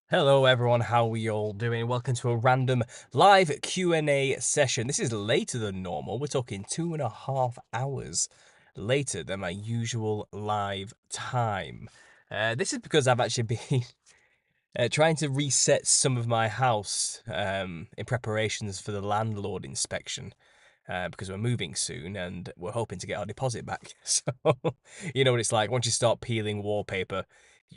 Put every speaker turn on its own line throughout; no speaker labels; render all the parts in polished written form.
Hello everyone, how are we all doing? Welcome to a random live Q&A session. This is later than normal. We're talking 2.5 hours later than my usual live time. This is because I've actually been trying to reset some of my house in preparations for the landlord inspection. Because we're moving soon and we're hoping to get our deposit back. So, you know what it's like. Once you start peeling wallpaper,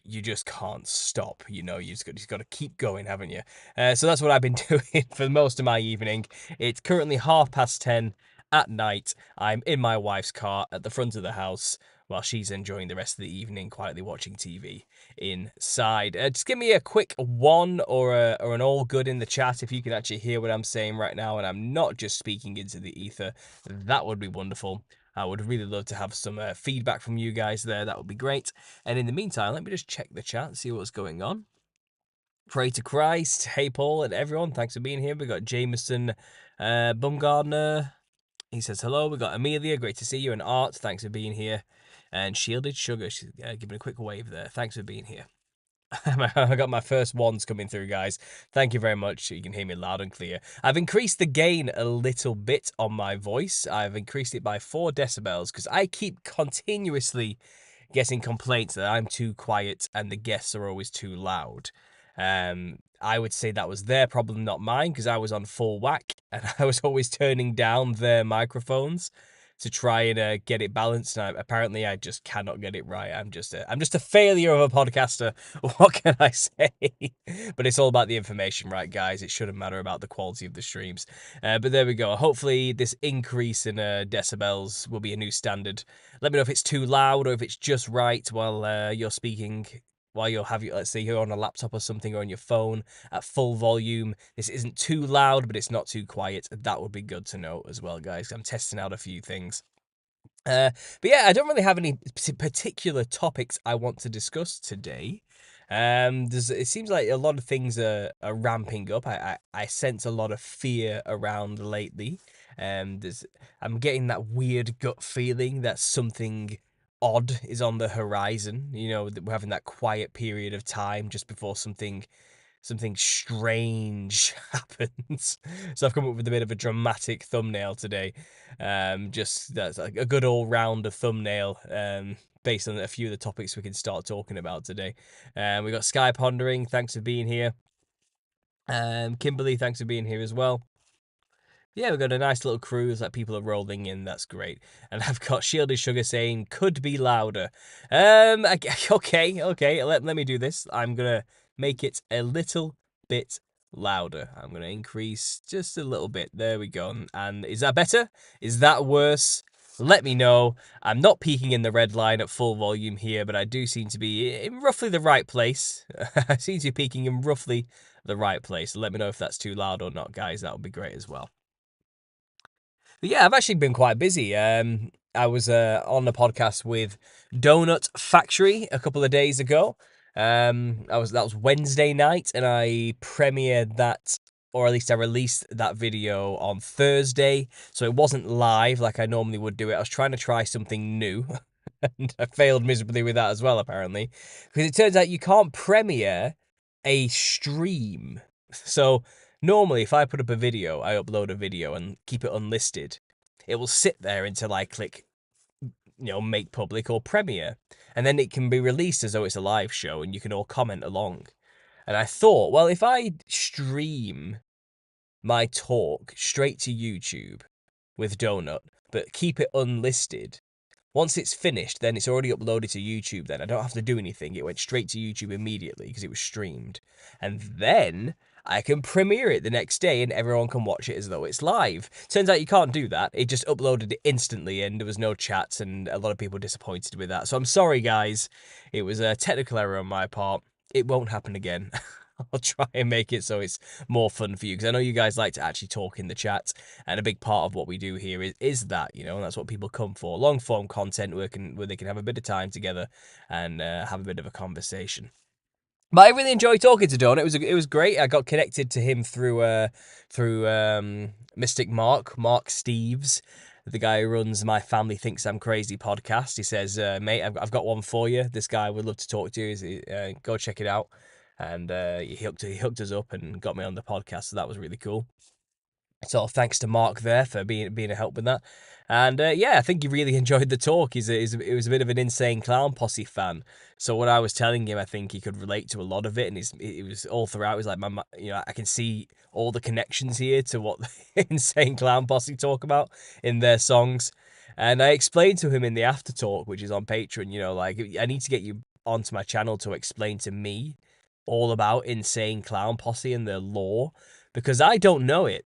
you just can't stop. You've got to keep going, haven't you? So that's what I've been doing for most of my evening. It's currently 10:30 at night. I'm in my wife's car at the front of the house while she's enjoying the rest of the evening, quietly watching TV inside. Just give me a quick one or an all good in the chat if you can actually hear what I'm saying right now and I'm not just speaking into the ether. That would be wonderful. I would really love to have some feedback from you guys there. That would be great. And in the meantime, let me just check the chat, see what's going on. Pray to Christ. Hey, Paul and everyone. Thanks for being here. We got Jameson Bumgardner. He says hello. We got Amelia. Great to see you. And Art. Thanks for being here. And Shielded Sugar. She's giving a quick wave there. Thanks for being here. I got my first ones coming through, guys. Thank you very much. You can hear me loud and clear. I've increased the gain a little bit on my voice. I've increased it by 4 decibels because I keep continuously getting complaints that I'm too quiet and the guests are always too loud. I would say that was their problem, not mine, because I was on full whack and I was always turning down their microphones to try and get it balanced. And apparently, I just cannot get it right. I'm just a failure of a podcaster. What can I say? But it's all about the information, right, guys? It shouldn't matter about the quality of the streams. But there we go. Hopefully, this increase in decibels will be a new standard. Let me know if it's too loud or if it's just right while you're speaking. While let's say you're on a laptop or something or on your phone at full volume. This isn't too loud, but it's not too quiet. That would be good to know as well, guys. I'm testing out a few things. But yeah, I don't really have any particular topics I want to discuss today. It seems like a lot of things are ramping up. I sense a lot of fear around lately. I'm getting that weird gut feeling that something odd is on the horizon. That we're having that quiet period of time just before something strange happens. So I've come up with a bit of a dramatic thumbnail today. Just that's like a good all-rounder thumbnail. Based on a few of the topics we can start talking about today. We got Sky Pondering, thanks for being here. Kimberly, thanks for being here as well. Yeah, we've got a nice little cruise that people are rolling in. That's great. And I've got Shielded Sugar saying, could be louder. Okay. Let me do this. I'm going to make it a little bit louder. I'm going to increase just a little bit. There we go. And is that better? Is that worse? Let me know. I'm not peaking in the red line at full volume here, but I do seem to be in roughly the right place. I seem to be peaking in roughly the right place. Let me know if that's too loud or not, guys. That would be great as well. But yeah, I've actually been quite busy. I was on a podcast with Donut Factory a couple of days ago. That was Wednesday night, and I premiered that, or at least I released that video on Thursday. So it wasn't live like I normally would do it. I was trying to try something new, and I failed miserably with that as well, apparently, because it turns out you can't premiere a stream. So normally, if I put up a video, I upload a video and keep it unlisted. It will sit there until I click, make public or premiere. And then it can be released as though it's a live show and you can all comment along. And I thought, well, if I stream my talk straight to YouTube with Donut, but keep it unlisted, once it's finished, then it's already uploaded to YouTube then. I don't have to do anything. It went straight to YouTube immediately because it was streamed. And then I can premiere it the next day and everyone can watch it as though it's live. Turns out you can't do that. It just uploaded it instantly and there was no chats and a lot of people were disappointed with that. So I'm sorry, guys. It was a technical error on my part. It won't happen again. I'll try and make it so it's more fun for you because I know you guys like to actually talk in the chat, and a big part of what we do here is that, and that's what people come for. Long form content where they can have a bit of time together and have a bit of a conversation. But I really enjoyed talking to Don. It was great. I got connected to him through Mystic Mark Steves, the guy who runs My Family Thinks I'm Crazy podcast. He says, mate, I've got one for you. This guy would love to talk to you. Go check it out. and he hooked us up and got me on the podcast, so that was really cool. So thanks to Mark there for being a help with that. And yeah, I think he really enjoyed the talk. He was a bit of an Insane Clown Posse fan. So what I was telling him, I think he could relate to a lot of it, and it was all throughout. He was like, I can see all the connections here to what the Insane Clown Posse talk about in their songs. And I explained to him in the after talk, which is on Patreon, like, I need to get you onto my channel to explain to me all about Insane Clown Posse and their lore, because I don't know it.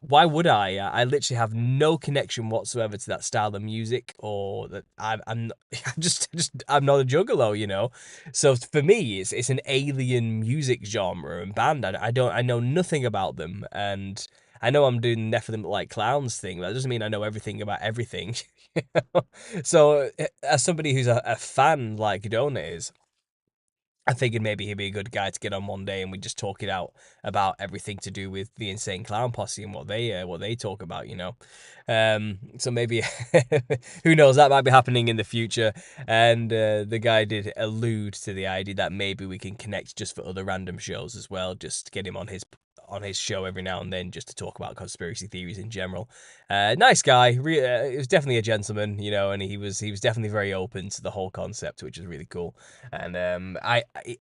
Why would I? I literally have no connection whatsoever to that style of music, or that I'm not, I'm not a juggalo. So for me, it's an alien music genre and band. I know nothing about them, and I know I'm doing Nephilim like clowns thing, but that doesn't mean I know everything about everything. So as somebody who's a fan like Donut is, I figured maybe he'd be a good guy to get on one day and we just talk it out about everything to do with the Insane Clown Posse and what they talk about. So maybe who knows, that might be happening in the future. And the guy did allude to the idea that maybe we can connect just for other random shows as well, just get him on his show every now and then just to talk about conspiracy theories in general. Nice guy, he was definitely a gentleman, and he was definitely very open to the whole concept, which is really cool. And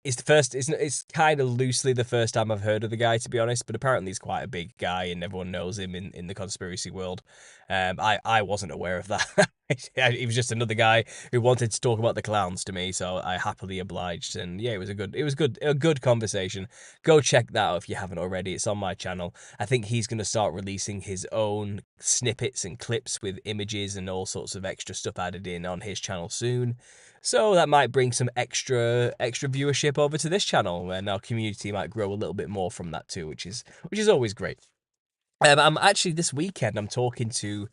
it's kind of loosely the first time I've heard of the guy, to be honest, but apparently he's quite a big guy and everyone knows him in the conspiracy world. I wasn't aware of that. He was just another guy who wanted to talk about the clowns to me, so I happily obliged. And yeah, a good conversation. Go check that out if you haven't already. It's on my channel. I think he's going to start releasing his own snippets and clips with images and all sorts of extra stuff added in on his channel soon. So that might bring some extra viewership over to this channel, and our community might grow a little bit more from that too, which is always great. I'm actually this weekend I'm talking to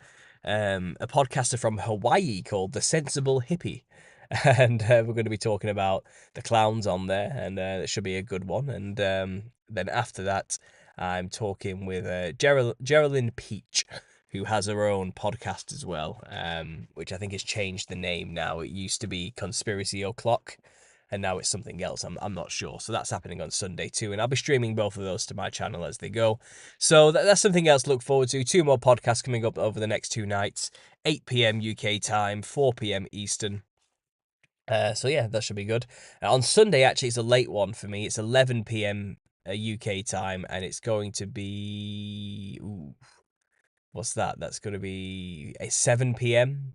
a podcaster from Hawaii called The Sensible Hippie. And we're going to be talking about the clowns on there, and it should be a good one. And then after that, I'm talking with Geraldine Peach, who has her own podcast as well, which I think has changed the name now. It used to be Conspiracy O'Clock, and now it's something else. I'm not sure. So that's happening on Sunday too, and I'll be streaming both of those to my channel as they go. So that's something else to look forward to. 2 more podcasts coming up over the next 2 nights, 8 p.m. UK time, 4 p.m. Eastern. So yeah, that should be good. On Sunday, actually, it's a late one for me. It's 11 p.m. UK time, and it's going to be what's that? That's going to be a 7 p.m.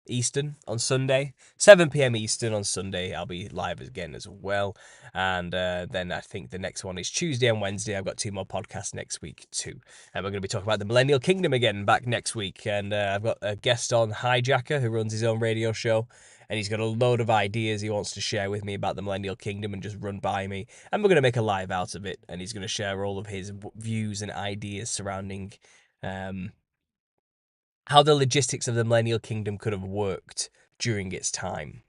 Eastern on Sunday. 7 p.m. Eastern on Sunday. I'll be live again as well. And then I think the next one is Tuesday and Wednesday. I've got 2 more podcasts next week too. And we're going to be talking about the Millennial Kingdom again back next week. And I've got a guest on, Hijacker, who runs his own radio show. And he's got a load of ideas he wants to share with me about the Millennial Kingdom and just run by me. And we're going to make a live out of it. And he's going to share all of his views and ideas surrounding how the logistics of the Millennial Kingdom could have worked during its time.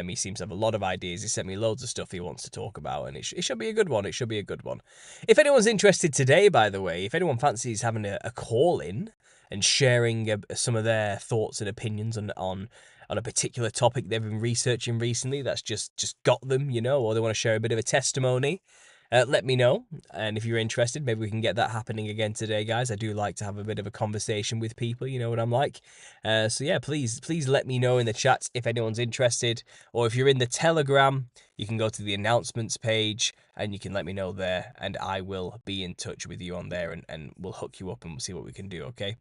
He seems to have a lot of ideas. He sent me loads of stuff he wants to talk about, and it should be a good one. It should be a good one. If anyone's interested today, by the way, if anyone fancies having a call in and sharing some of their thoughts and opinions on a particular topic they've been researching recently that's just got them, or they want to share a bit of a testimony, let me know. And if you're interested, maybe we can get that happening again today, guys. I do like to have a bit of a conversation with people, you know what I'm like. So yeah, please let me know in the chat if anyone's interested, or if you're in the Telegram, you can go to the announcements page and you can let me know there, and I will be in touch with you on there, and we'll hook you up and we'll see what we can do, okay?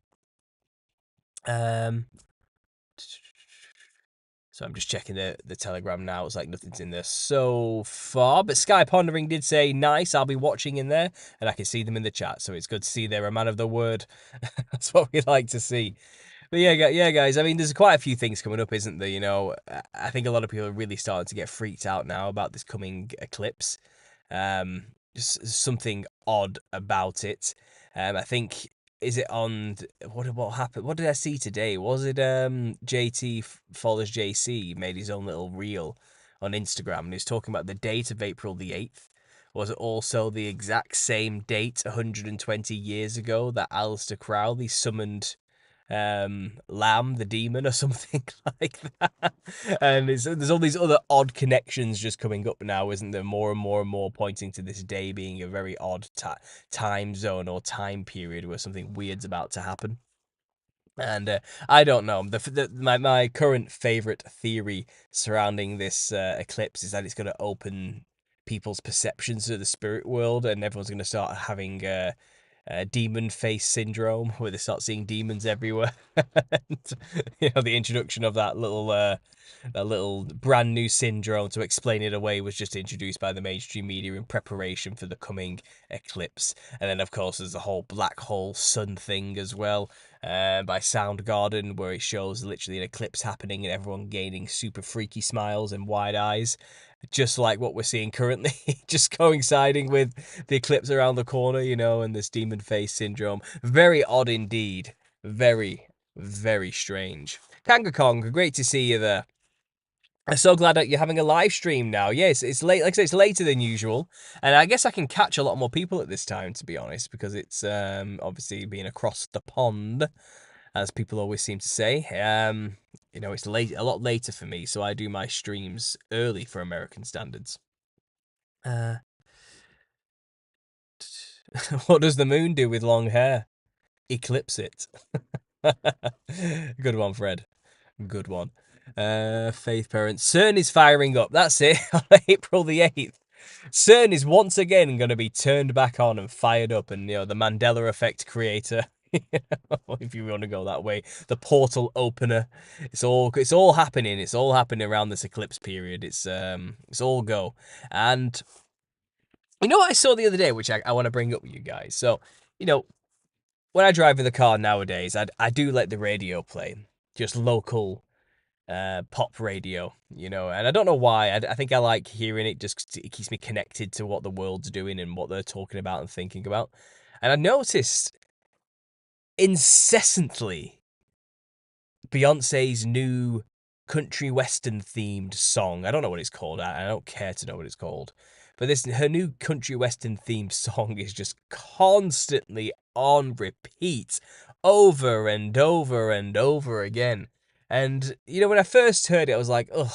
So I'm just checking the Telegram now. It's like nothing's in there so far. But Sky Pondering did say, nice, I'll be watching in there. And I can see them in the chat. So it's good to see they're a man of the word. That's what we like to see. But yeah, guys, I mean, there's quite a few things coming up, isn't there? I think a lot of people are really starting to get freaked out now about this coming eclipse. Just something odd about it. I think, is it on what happened? What did I see today? Was it JT follows JC made his own little reel on Instagram, and he was talking about the date of April the 8th. Was it also the exact same date 120 years ago that Aleister Crowley summoned Lamb the demon or something like that. And there's all these other odd connections just coming up now, isn't there? More and more and more pointing to this day being a very odd time zone or time period where something weird's about to happen. And I don't know. My current favorite theory surrounding this eclipse is that it's going to open people's perceptions to the spirit world, and everyone's going to start having demon face syndrome, where they start seeing demons everywhere. And, the introduction of that little brand new syndrome to explain it away was just introduced by the mainstream media in preparation for the coming eclipse. And then, of course, there's the whole black hole sun thing as well, by Soundgarden, where it shows literally an eclipse happening and everyone gaining super freaky smiles and wide eyes, just like what we're seeing currently, just coinciding with the eclipse around the corner, and this demon face syndrome. Very odd indeed. Very, very strange. Kanga Kong, great to see you there. I'm so glad that you're having a live stream now. Yes, it's late. Like I say, it's later than usual, and I guess I can catch a lot more people at this time, to be honest, because it's obviously being across the pond, as people always seem to say. It's late, a lot later for me, so I do my streams early for American standards. What does the moon do with long hair? Eclipse it. Good one, Fred. Good one. Faith Parents. CERN is firing up. That's it. On April the 8th. CERN is once again going to be turned back on and fired up, and the Mandela effect creator, if you want to go that way, the portal opener. It's all happening. It's all happening around this eclipse period. It's all go. And you know what I saw the other day, which I want to bring up with you guys. So, when I drive in the car nowadays, I do let the radio play, just local pop radio, and I don't know why. I think I like hearing it, just 'cause it keeps me connected to what the world's doing and what they're talking about and thinking about. And I noticed incessantly Beyonce's new country western themed song. I don't know what it's called. I don't care to know what it's called. But her new country western themed song is just constantly on repeat over and over and over again. And when I first heard it, I was like, ugh,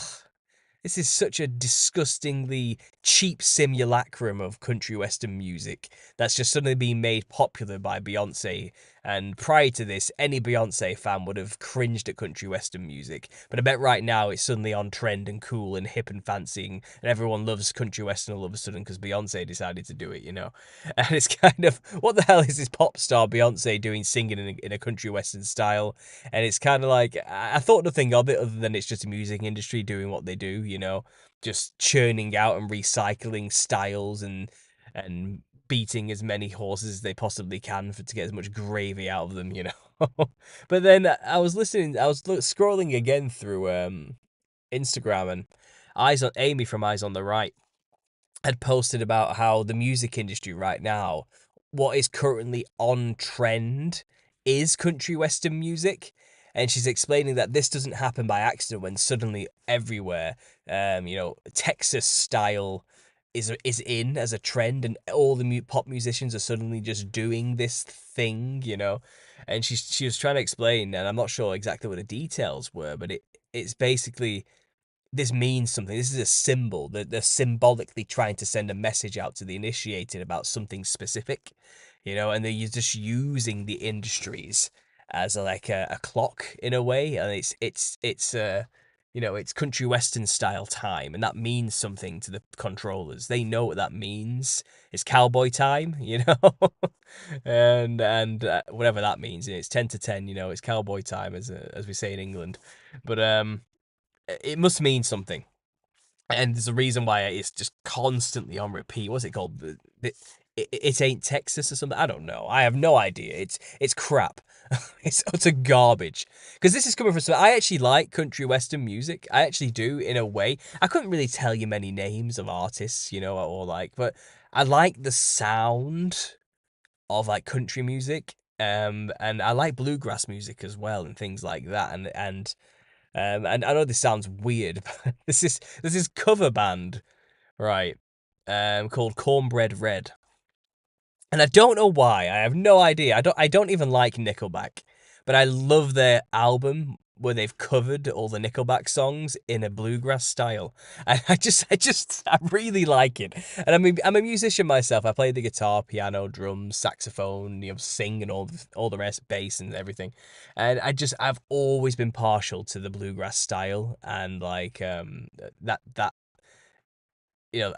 this is such a disgustingly cheap simulacrum of country western music that's just suddenly being made popular by Beyonce. And prior to this, any Beyonce fan would have cringed at country western music. But I bet right now it's suddenly on trend and cool and hip and fancying, and everyone loves country western all of a sudden because Beyonce decided to do it, And it's kind of, what the hell is this pop star Beyonce doing singing in a country western style? And it's kind of like, I thought nothing of it other than it's just a music industry doing what they do, just churning out and recycling styles and beating as many horses as they possibly can to get as much gravy out of them, But then I was scrolling again through Instagram, and Amy from Eyes on the Right had posted about how the music industry right now, what is currently on trend is country western music. And she's explaining that this doesn't happen by accident when suddenly everywhere, Texas style is in as a trend, and all the pop musicians are suddenly just doing this thing, And she was trying to explain, and I'm not sure exactly what the details were, but it's basically, this means something. This is a symbol. They're symbolically trying to send a message out to the initiated about something specific, and they're just using the industries as a clock in a way, and it's country western style time, and that means something to the controllers. They know what that means. It's cowboy time, and whatever that means. It's 10 to 10. It's cowboy time, as we say in England, but it must mean something. And there's a reason why it's just constantly on repeat. What's it called? It ain't Texas or something. I don't know. I have no idea. It's crap. It's utter garbage. Because this is coming from I actually like country western music. I actually do, in a way. I couldn't really tell you many names of artists, but I like the sound of like country music. And I like bluegrass music as well, and things like that. And I know this sounds weird, but this is cover band, right? Called Cornbread Red, and I don't know why. I have no idea. I don't even like Nickelback, but I love their album where they've covered all the Nickelback songs in a bluegrass style. And I really like it. And I'm a musician myself. I play the guitar, piano, drums, saxophone, sing and all the rest, bass and everything. And I've always been partial to the bluegrass style, and like that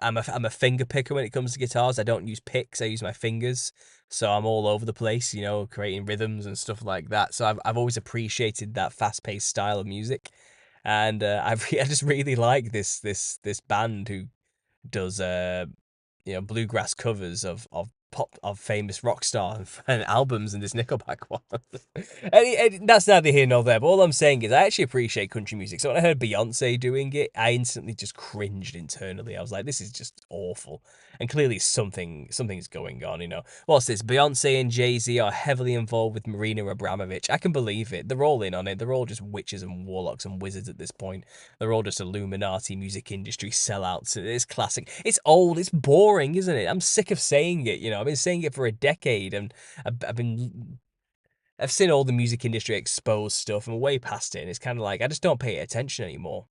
I'm a finger picker when it comes to guitars. I don't use picks, I use my fingers. So I'm all over the place, creating rhythms and stuff like that. So I've always appreciated that fast-paced style of music. And I just really like this band who does bluegrass covers of pop of famous rock stars and albums, and this Nickelback one. and that's neither here nor there. But all I'm saying is, I actually appreciate country music. So when I heard Beyonce doing it, I instantly just cringed internally. I was like, this is just awful. And clearly something's going on. What's this? Beyonce and Jay-Z are heavily involved with Marina Abramovich. I can believe it. They're all in on it. They're all just witches and warlocks and wizards at this point. They're all just Illuminati music industry sellouts. It's classic. It's old. It's boring, isn't it? I'm sick of saying it. I've been saying it for a decade, and I've seen all the music industry expose stuff. I'm way past it, and it's kind of like I just don't pay attention anymore.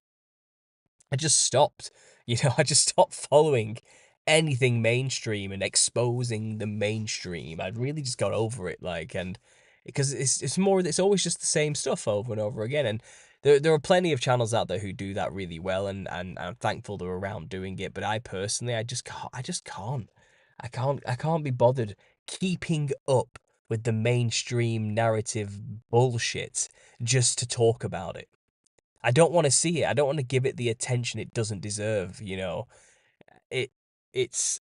I just stopped. I just stopped following anything mainstream and exposing the mainstream. I'd really just got over it, and because it's always just the same stuff over and over again. And there are plenty of channels out there who do that really well, and I'm thankful they're around doing it. But I personally, I can't be bothered keeping up with the mainstream narrative bullshit just to talk about it. I don't want to see it. I don't want to give it the attention it doesn't deserve. It it's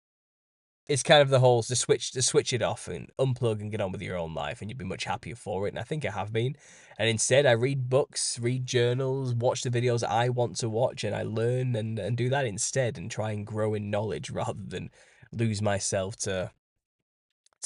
it's kind of the whole to switch it off and unplug and get on with your own life, and you'd be much happier for it. And I think I have been. And instead, I read books, read journals, watch the videos I want to watch, and I learn and do that instead, and try and grow in knowledge rather than lose myself to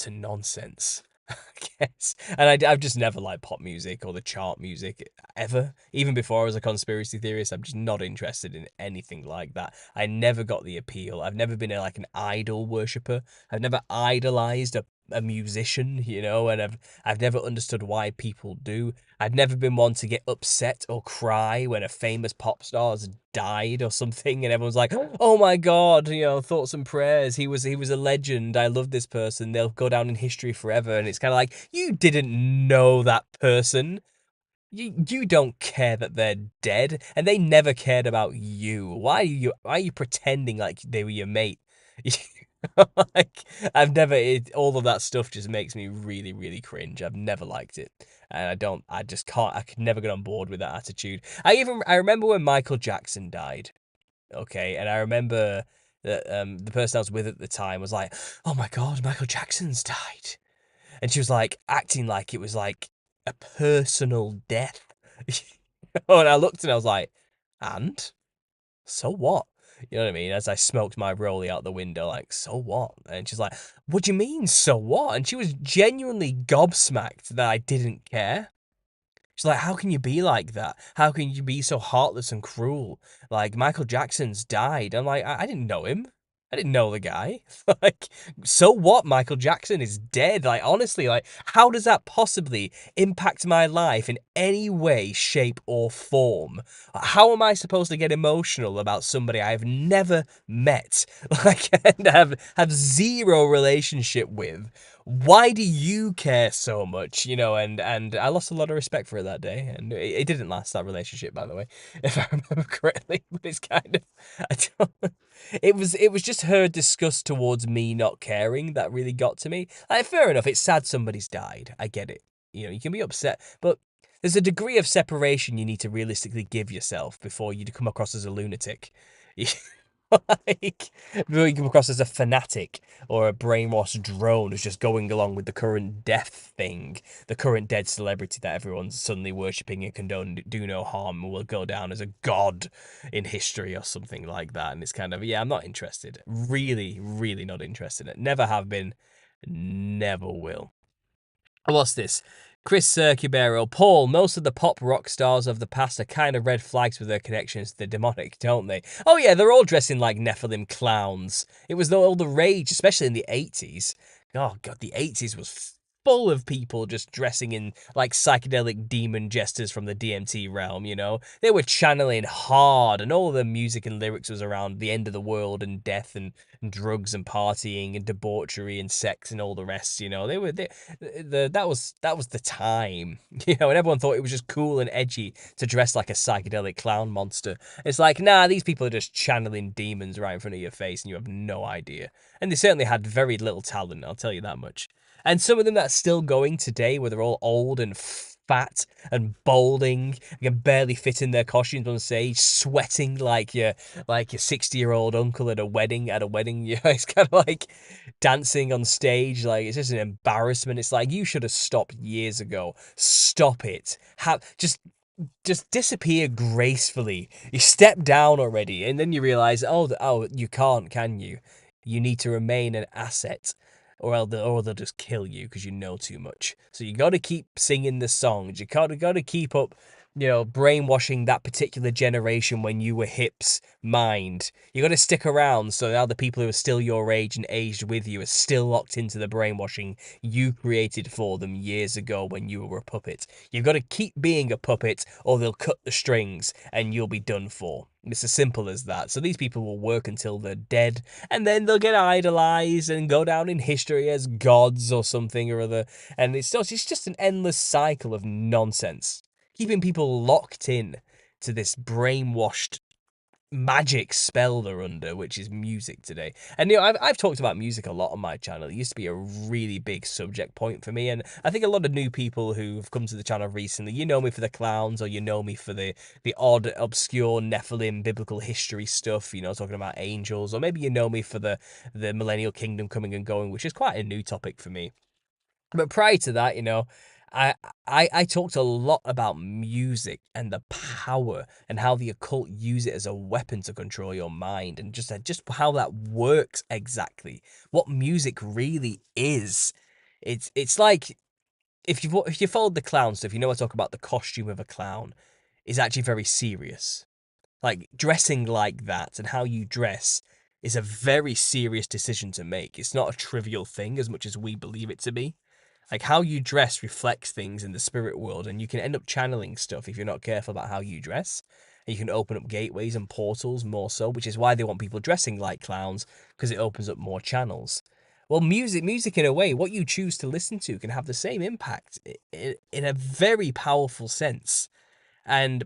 nonsense, I guess. And I've just never liked pop music or the chart music ever. Even before I was a conspiracy theorist, I'm just not interested in anything like that. I never got the appeal. I've never been like an idol worshipper. I've never idolized a musician, and I've never understood why people do. I've never been one to get upset or cry when a famous pop star's died or something, and everyone's like, "Oh my God, thoughts and prayers. He was a legend. I love this person. They'll go down in history forever." And it's kind of like, you didn't know that person. You don't care that they're dead, and they never cared about you. Why are you pretending like they were your mate? Like, all of that stuff just makes me really, really cringe. I've never liked it. And I just can't, I could never get on board with that attitude. I remember when Michael Jackson died, okay, and I remember that the person I was with at the time was like, "Oh my God, Michael Jackson's died." And she was like acting like it was like a personal death. And I looked and I was like, and? So what? You know what I mean? As I smoked my rollie out the window, like, so what? And she's like, "What do you mean, so what?" And she was genuinely gobsmacked that I didn't care. She's like, "How can you be like that? How can you be so heartless and cruel? Like, Michael Jackson's died." I'm like, I didn't know him. I didn't know the guy. Like, so what? Michael Jackson is dead. Like, honestly, like, how does that possibly impact my life in any way, shape, or form? How am I supposed to get emotional about somebody I've never met, like, and have zero relationship with? Why do you care so much? And I lost a lot of respect for her that day, and it didn't last, that relationship, by the way, if I remember correctly. But it's kind of, I don't, it was just her disgust towards me not caring that really got to me. Like, fair enough, it's sad somebody's died. I get it. You can be upset, but there's a degree of separation you need to realistically give yourself before you come across as a lunatic. Like, before you come across as a fanatic or a brainwashed drone who's just going along with the current death thing, the current dead celebrity that everyone's suddenly worshipping and do no harm and will go down as a god in history or something like that. And it's kind of, yeah, I'm not interested. Really, really not interested. Never have been, never will. What's this? Chris Cubero, Paul, most of the pop rock stars of the past are kind of red flags with their connections to the demonic, don't they? Oh yeah, they're all dressing like Nephilim clowns. It was all the rage, especially in the 80s. Oh God, the 80s was full of people just dressing in like psychedelic demon jesters from the DMT realm, you know? They were channeling hard, and all the music and lyrics was around the end of the world and death and drugs and partying and debauchery and sex and all the rest, you know? That was the time, you know, and everyone thought it was just cool and edgy to dress like a psychedelic clown monster. It's like, nah, these people are just channeling demons right in front of your face and you have no idea. And they certainly had very little talent, I'll tell you that much. And some of them that's still going today, where they're all old and fat and balding, you can barely fit in their costumes on stage, sweating like your 60-year-old uncle at a wedding. You know, it's kind of like dancing on stage, like it's just an embarrassment. It's like you should have stopped years ago. Stop it. Have just disappear gracefully. You step down already, and then you realize, oh, you can't, can you? You need to remain an asset, or they'll just kill you because you know too much. So you got to keep singing the songs. You got to keep up, you know, brainwashing that particular generation when you were hip's mind. You got to stick around so now the people who are still your age and aged with you are still locked into the brainwashing you created for them years ago when you were a puppet. You've got to keep being a puppet or they'll cut the strings and you'll be done for. It's as simple as that. So these people will work until they're dead, and then they'll get idolized and go down in history as gods or something or other. And it's just an endless cycle of nonsense, keeping people locked in to this brainwashed magic spell they're under, which is music today. And you know, I've talked about music a lot on my channel. It used to be a really big subject point for me, and I think a lot of new people who've come to the channel recently, you know me for the clowns, or you know me for the odd, obscure Nephilim biblical history stuff, you know, talking about angels, or maybe you know me for the Millennial Kingdom coming and going, which is quite a new topic for me. But prior to that, you know, I, I talked a lot about music and the power and how the occult use it as a weapon to control your mind, and just how that works exactly. What music really is. It's like if you followed the clown stuff, you know I talk about the costume of a clown is actually very serious. Like dressing like that and how you dress is a very serious decision to make. It's not a trivial thing as much as we believe it to be. Like how you dress reflects things in the spirit world, and you can end up channeling stuff if you're not careful about how you dress. And you can open up gateways and portals more so, which is why they want people dressing like clowns, because it opens up more channels. Well, music in a way, what you choose to listen to can have the same impact in a very powerful sense. And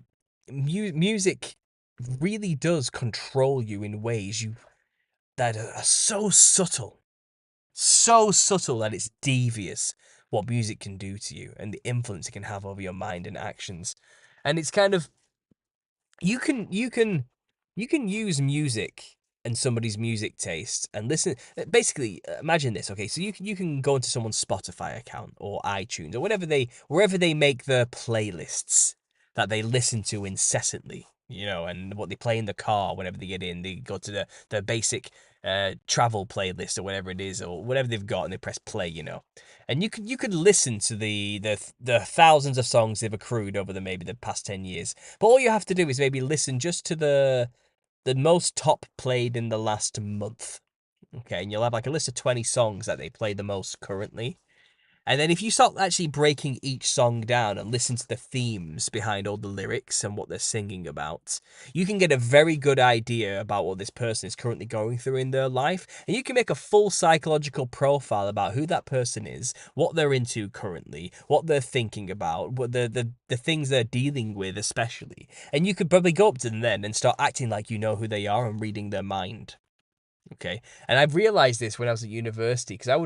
music really does control you in ways that are so subtle that it's devious what music can do to you and the influence it can have over your mind and actions. And it's kind of you can you can you can use music and somebody's music taste and listen. Basically, imagine this, okay? So you can go into someone's Spotify account or iTunes or wherever they make their playlists that they listen to incessantly, you know, and what they play in the car whenever they get in. They go to the basic travel playlist or whatever it is or whatever they've got, and they press play, you know. And you could listen to the thousands of songs they've accrued over maybe the past 10 years. But all you have to do is maybe listen just to the most top played in the last month. Okay, and you'll have like a list of 20 songs that they play the most currently. And then if you start actually breaking each song down and listen to the themes behind all the lyrics and what they're singing about, you can get a very good idea about what this person is currently going through in their life. And you can make a full psychological profile about who that person is, what they're into currently, what they're thinking about, what the things they're dealing with especially. And you could probably go up to them then and start acting like you know who they are and reading their mind. Okay. And I've realized this when I was at university, because I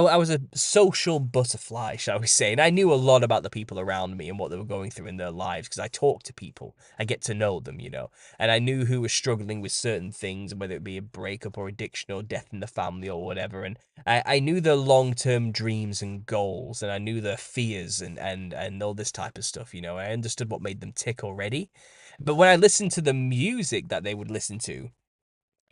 was a social butterfly, shall we say, and I knew a lot about the people around me and what they were going through in their lives because I talk to people. I get to know them, you know, and I knew who was struggling with certain things, whether it be a breakup or addiction or death in the family or whatever. And I knew their long-term dreams and goals, and I knew their fears and all this type of stuff, you know. I understood what made them tick already. But when I listened to the music that they would listen to,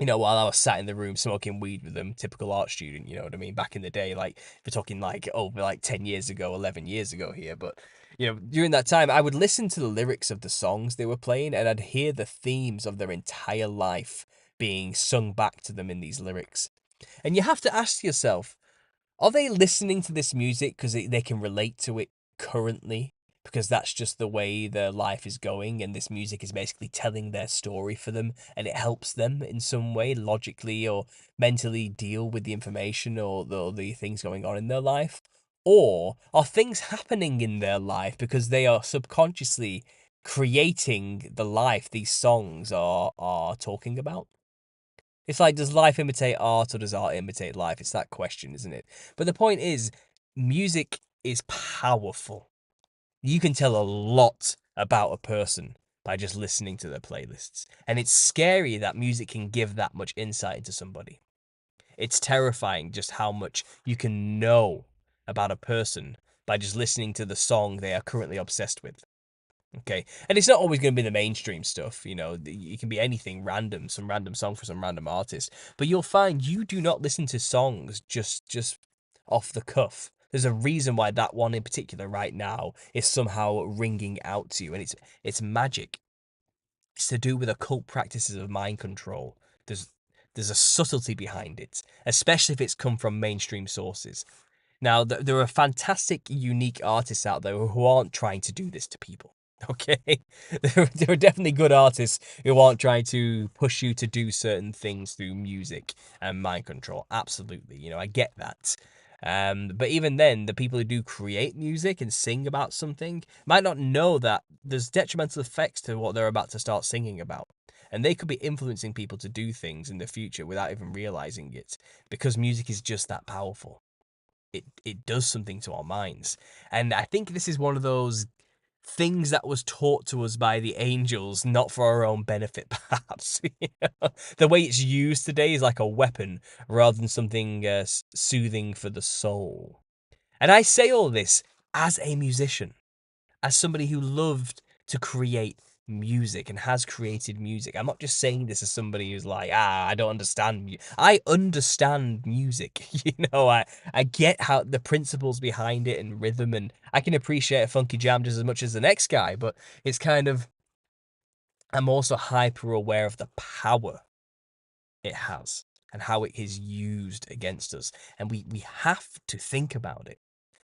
you know, while I was sat in the room smoking weed with them, typical art student, you know what I mean? Back in the day, like, we're talking like over like 10 years ago, 11 years ago here. But, you know, during that time, I would listen to the lyrics of the songs they were playing and I'd hear the themes of their entire life being sung back to them in these lyrics. And you have to ask yourself, Are they listening to this music because they can relate to it currently? Because that's just the way their life is going, and this music is basically telling their story for them, and it helps them in some way, logically or mentally, deal with the information or the things going on in their life? Or are things happening in their life because they are subconsciously creating the life these songs are talking about? It's like, does life imitate art or does art imitate life? It's that question, isn't it? But the point is, music is powerful. You can tell a lot about a person by just listening to their playlists. And it's scary that music can give that much insight into somebody. It's terrifying just how much you can know about a person by just listening to the song they are currently obsessed with. Okay, and it's not always going to be the mainstream stuff, you know, it can be anything random, some random song for some random artist, but you'll find you do not listen to songs just off the cuff. There's a reason why that one in particular right now is somehow ringing out to you, and it's magic. It's to do with occult practices of mind control. There's there's a subtlety behind it, especially if it's come from mainstream sources. Now, there are fantastic, unique artists out there who aren't trying to do this to people. Okay, there are definitely good artists who aren't trying to push you to do certain things through music and mind control. Absolutely, you know, I get that. But even then, the people who do create music and sing about something might not know that there's detrimental effects to what they're about to start singing about. And they could be influencing people to do things in the future without even realizing it, because music is just that powerful. It does something to our minds. And I think this is one of those things that was taught to us by the angels, not for our own benefit, perhaps. You know? The way it's used today is like a weapon rather than something soothing for the soul. And I say all this as a musician, as somebody who loved to create music and has created music. I'm not just saying this as somebody who's like, I don't understand. I understand music. You know, I get how the principles behind it and rhythm, and I can appreciate a funky jam just as much as the next guy, but it's kind of, I'm also hyper aware of the power it has and how it is used against us. And we have to think about it.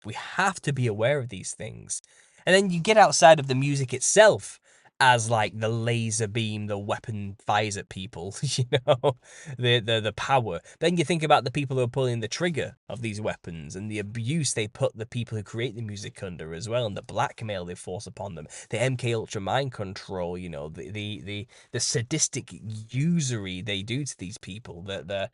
We have to be aware of these things. And then you get outside of the music itself as like the laser beam, the weapon fires at people, you know, the power. Then you think about the people who are pulling the trigger of these weapons and the abuse they put the people who create the music under as well, and the blackmail they force upon them, the MK Ultra mind control, you know, the sadistic usury they do to these people, the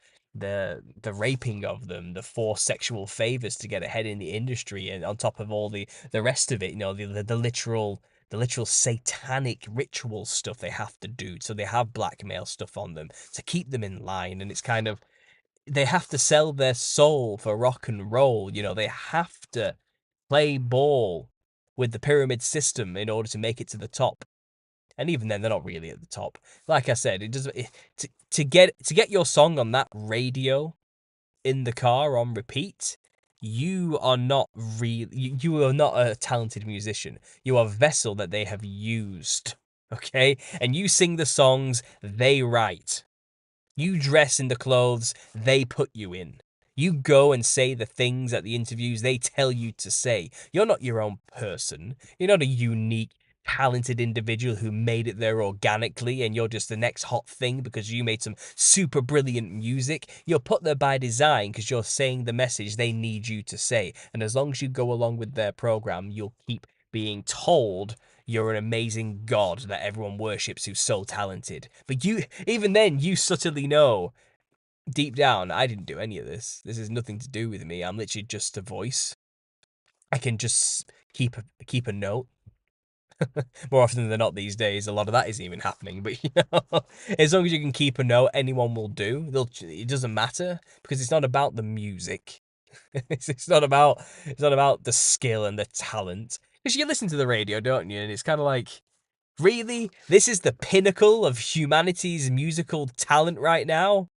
raping of them, the forced sexual favors to get ahead in the industry, and on top of all the rest of it, you know, the literal satanic ritual stuff they have to do. So they have blackmail stuff on them to keep them in line, and it's kind of, they have to sell their soul for rock and roll. You know, they have to play ball with the pyramid system in order to make it to the top. And even then, they're not really at the top. Like I said, it doesn't, to get your song on that radio in the car on repeat, you are not real. You are not a talented musician. You are a vessel that they have used. Okay, and you sing the songs they write. You dress in the clothes they put you in. You go and say the things at the interviews they tell you to say. You're not your own person. You're not a unique, talented individual who made it there organically and you're just the next hot thing because you made some super brilliant music. You're put there by design because you're saying the message they need you to say. And as long as you go along with their program, you'll keep being told you're an amazing god that everyone worships who's so talented. But you, even then, you subtly know deep down, I didn't do any of this. This has nothing to do with me. I'm literally just a voice. I can just keep a note. More often than not these days, a lot of that isn't even happening. But you know, as long as you can keep a note, anyone will do. It doesn't matter because it's not about the music. It's not about the skill and the talent. Because you listen to the radio, don't you? And it's kind of like, really? This is the pinnacle of humanity's musical talent right now?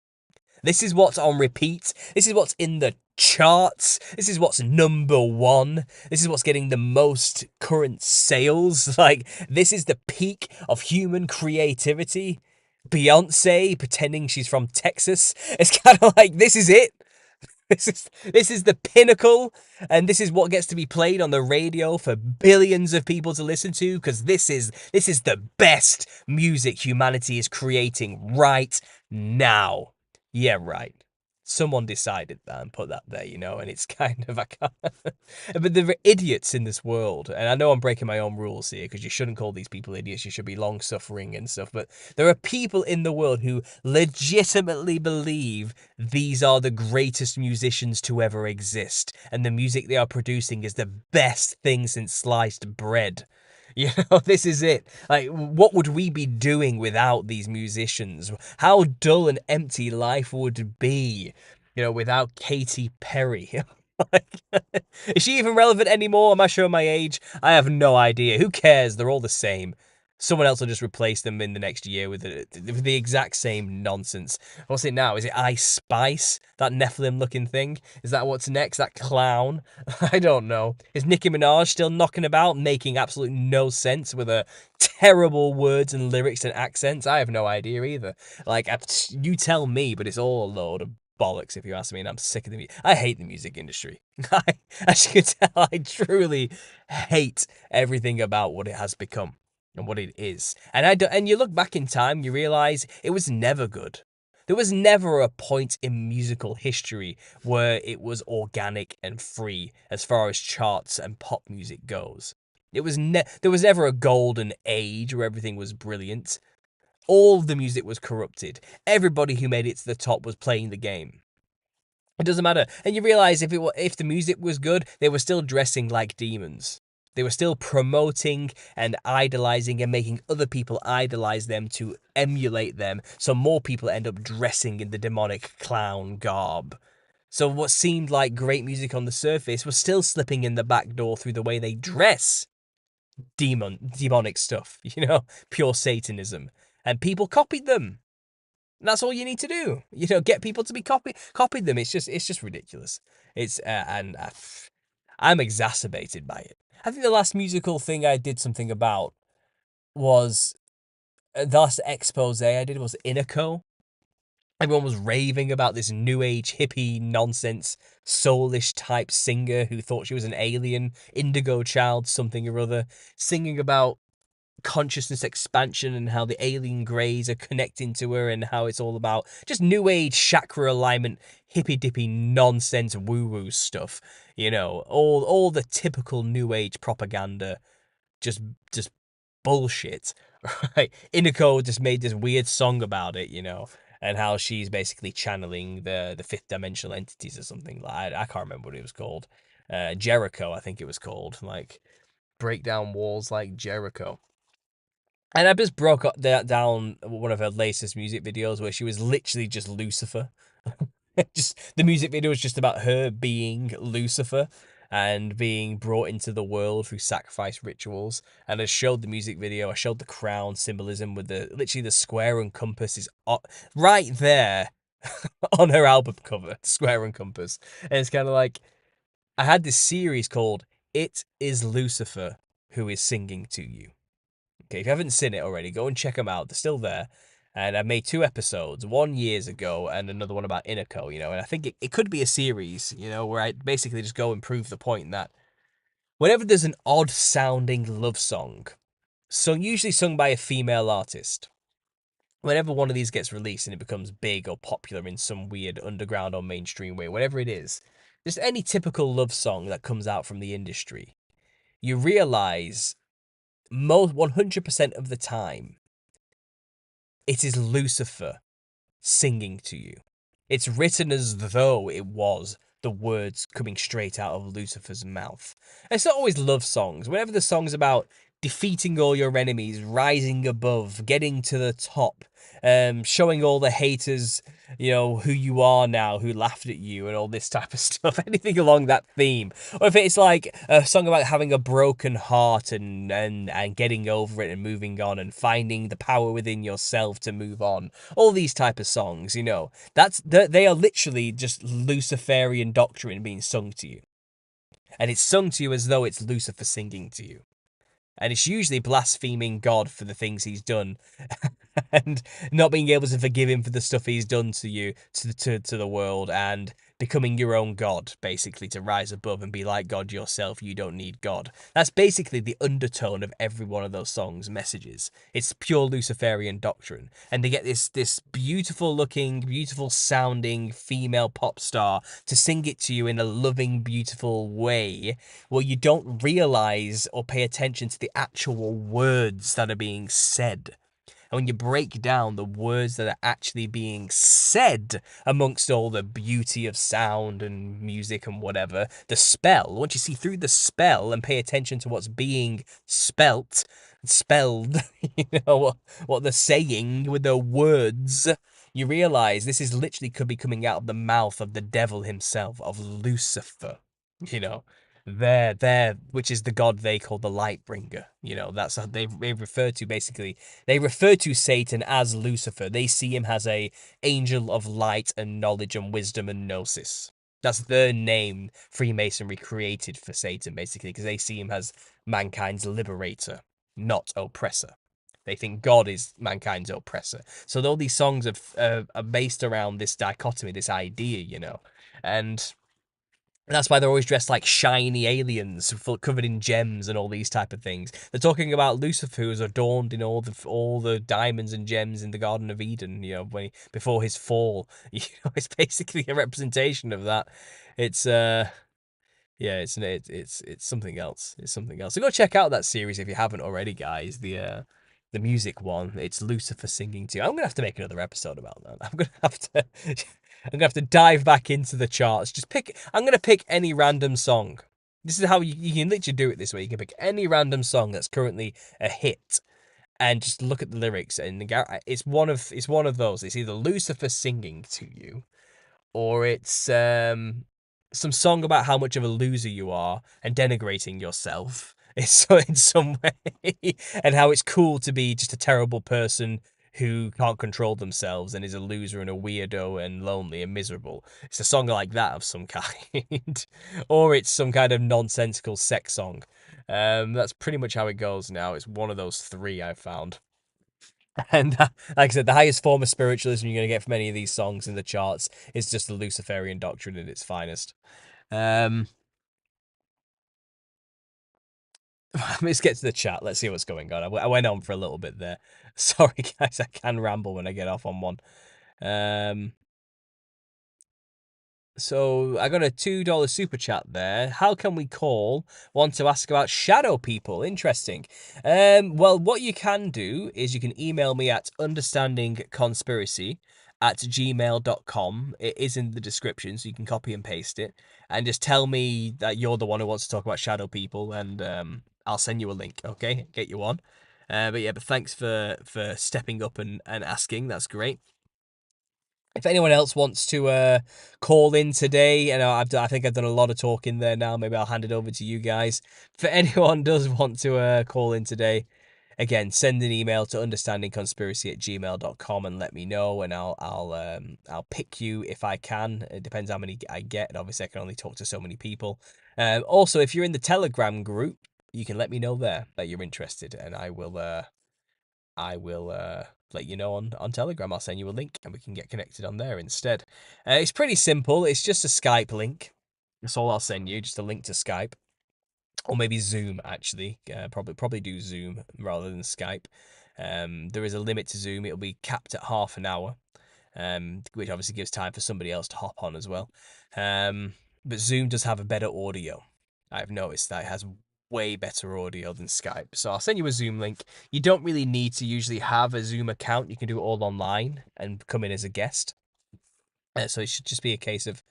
This is what's on repeat. This is what's in the charts. This is what's number one. This is what's getting the most current sales. Like, this is the peak of human creativity. Beyonce pretending she's from Texas. It's kind of like, this is it. This is the pinnacle, and this is what gets to be played on the radio for billions of people to listen to, because this is the best music humanity is creating right now. Yeah, right. Someone decided that and put that there, and it's kind of, I can't. But there are idiots in this world, and I know I'm breaking my own rules here because you shouldn't call these people idiots. You should be long suffering and stuff. But there are people in the world who legitimately believe these are the greatest musicians to ever exist, and the music they are producing is the best thing since sliced bread. This is it. Like, what would we be doing without these musicians? How dull and empty life would be, without Katy Perry. Like, is she even relevant anymore? Am I showing my age? I have no idea. Who cares? They're all the same. Someone else will just replace them in the next year with the exact same nonsense. What's it now? Is it Ice Spice? That Nephilim-looking thing? Is that what's next? That clown? I don't know. Is Nicki Minaj still knocking about, making absolutely no sense with her terrible words and lyrics and accents? I have no idea either. Like, you tell me, but it's all a load of bollocks if you ask me, and I'm sick of the music. I hate the music industry. As you can tell, I truly hate everything about what it has become and what it is. And you look back in time, you realize it was never good. There was never a point in musical history where it was organic and free as far as charts and pop music goes. There was never a golden age where everything was brilliant. All the music was corrupted. Everybody who made it to the top was playing the game. It doesn't matter. And you realize if the music was good, they were still dressing like demons. They were still promoting and idolizing and making other people idolize them to emulate them, so more people end up dressing in the demonic clown garb. So what seemed like great music on the surface was still slipping in the back door through the way they dress. Demonic stuff, pure Satanism. And people copied them. That's all you need to do. Get people to be copied them. It's just ridiculous. I'm exacerbated by it. I think the last musical thing I did something about was the last expose I did was Inico. Everyone was raving about this new age hippie nonsense, soulish type singer who thought she was an alien, indigo child, something or other, singing about consciousness expansion and how the alien greys are connecting to her and how it's all about just new age chakra alignment, hippy dippy nonsense woo woo stuff. All the typical new age propaganda, just bullshit. Right? Inico just made this weird song about it, and how she's basically channeling the fifth dimensional entities or something. Like I can't remember what it was called. Jericho, I think it was called. Like, break down walls like Jericho. And I just broke down one of her latest music videos where she was literally just Lucifer. Just the music video was just about her being Lucifer and being brought into the world through sacrifice rituals. And I showed the music video. I showed the crown symbolism with literally the square and compass is right there on her album cover, square and compass. And it's kind of like I had this series called "It Is Lucifer Who Is Singing to You." Okay, if you haven't seen it already, go and check them out. They're still there. And I made 2 episodes, one years ago and another one about Inico, and I think it could be a series, where I basically just go and prove the point that whenever there's an odd sounding love song, usually sung by a female artist, whenever one of these gets released and it becomes big or popular in some weird underground or mainstream way, whatever it is, just any typical love song that comes out from the industry, you realize 100% of the time, it is Lucifer singing to you. It's written as though it was the words coming straight out of Lucifer's mouth. And it's not always love songs. Whenever the song's about defeating all your enemies, rising above, getting to the top, showing all the haters, who you are now, who laughed at you, and all this type of stuff, anything along that theme. Or if it's like a song about having a broken heart and getting over it and moving on and finding the power within yourself to move on. All these type of songs, they are literally just Luciferian doctrine being sung to you. And it's sung to you as though it's Lucifer singing to you. And it's usually blaspheming God for the things he's done and not being able to forgive him for the stuff he's done to you, to the world, and becoming your own god, basically, to rise above and be like God yourself. You don't need God. That's basically the undertone of every one of those songs' messages. It's pure Luciferian doctrine. And they get this beautiful looking, beautiful sounding female pop star to sing it to you in a loving, beautiful way, where you don't realize or pay attention to the actual words that are being said. And when you break down the words that are actually being said amongst all the beauty of sound and music and whatever, the spell, once you see through the spell and pay attention to what's being spelled, what they're saying with their words, you realize this is literally could be coming out of the mouth of the devil himself, of Lucifer, you know. There, which is the god they call the light bringer. That's how they refer to, basically. They refer to Satan as Lucifer. They see him as a angel of light and knowledge and wisdom and gnosis. That's the name Freemasonry created for Satan, basically, because they see him as mankind's liberator, not oppressor. They think God is mankind's oppressor. So all these songs are based around this dichotomy, this idea. And that's why they're always dressed like shiny aliens, covered in gems and all these type of things. They're talking about Lucifer, who's adorned in all the diamonds and gems in the Garden of Eden. Before his fall. It's basically a representation of that. It's yeah, it's something else. It's something else. So go check out that series if you haven't already, guys. The music one. It's Lucifer singing too. I'm gonna have to make another episode about that. I'm gonna have to dive back into the charts. I'm gonna pick any random song. This is how you can literally do it this way. You can pick any random song that's currently a hit and just look at the lyrics, and it's one of those. It's either Lucifer singing to you, or it's some song about how much of a loser you are and denigrating yourself in some way, and how it's cool to be just a terrible person who can't control themselves and is a loser and a weirdo and lonely and miserable. It's a song like that of some kind. Or it's some kind of nonsensical sex song. That's pretty much how it goes now. It's one of those three I've found. And like I said, the highest form of spiritualism you're going to get from any of these songs in the charts is just the Luciferian doctrine at its finest. Let's get to the chat. Let's see what's going on. I went on for a little bit there. Sorry, guys. I can ramble when I get off on one. So I got a $2 super chat there. How can we call? Want to ask about shadow people? Interesting. Well, what you can do is you can email me at understandingconspiracy@gmail.com. It is in the description, so you can copy and paste it. And just tell me that you're the one who wants to talk about shadow people, and I'll send you a link, okay? Get you on. But thanks for stepping up and asking. That's great. If anyone else wants to call in today, I think I've done a lot of talking there now. Maybe I'll hand it over to you guys. If anyone does want to call in today, again, send an email to understandingconspiracy@gmail.com and let me know, and I'll pick you if I can. It depends how many I get, and obviously I can only talk to so many people. Also, if you're in the Telegram group, you can let me know there that you're interested, and I will let you know on Telegram. I'll send you a link and we can get connected on there instead. It's pretty simple. It's just a Skype link. That's all I'll send you, just a link to Skype. Or maybe Zoom, actually. Probably do Zoom rather than Skype. There is a limit to Zoom. It'll be capped at half an hour, which obviously gives time for somebody else to hop on as well. But Zoom does have a better audio. I've noticed that it has way better audio than Skype. So I'll send you a Zoom link. You don't really need to usually have a Zoom account. You can do it all online and come in as a guest. So it should just be a case of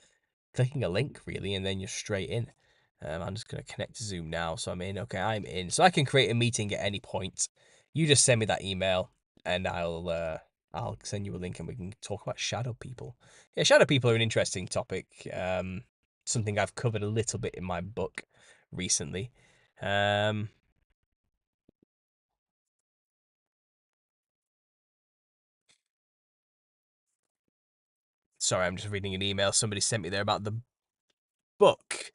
clicking a link, really, and then you're straight in. I'm just going to connect to Zoom now. So I'm in. Okay, I'm in. So I can create a meeting at any point. You just send me that email, and I'll send you a link, and we can talk about shadow people. Yeah, shadow people are an interesting topic. Something I've covered a little bit in my book recently. Sorry, I'm just reading an email somebody sent me there about the book,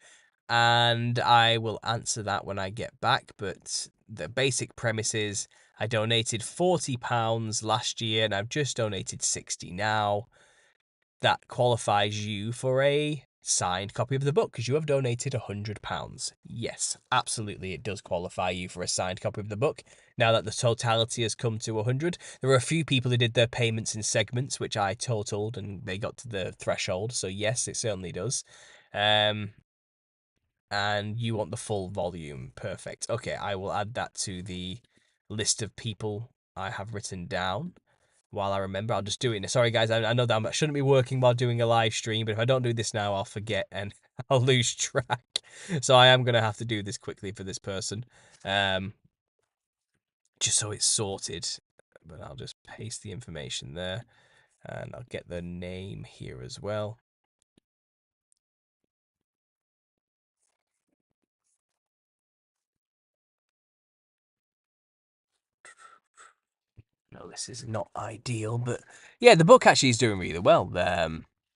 and I will answer that when I get back. But the basic premise is I donated £40 last year, and I've just donated 60 now. that qualifies you for a signed copy of the book because you have donated £100. Yes, absolutely, it does qualify you for a signed copy of the book. Now that the totality has come to 100, there were a few people who did their payments in segments, which I totaled, and they got to the threshold. So yes, it certainly does. And you want the full volume. Perfect. Okay, I will add that to the list of people I have written down. While I remember, I'll just do it. Sorry, guys, I know that I shouldn't be working while doing a live stream, but if I don't do this now, I'll forget and I'll lose track. So I am going to have to do this quickly for this person, just so it's sorted. But I'll just paste the information there, and I'll get the name here as well. No, this is not ideal, but yeah, the book actually is doing really well.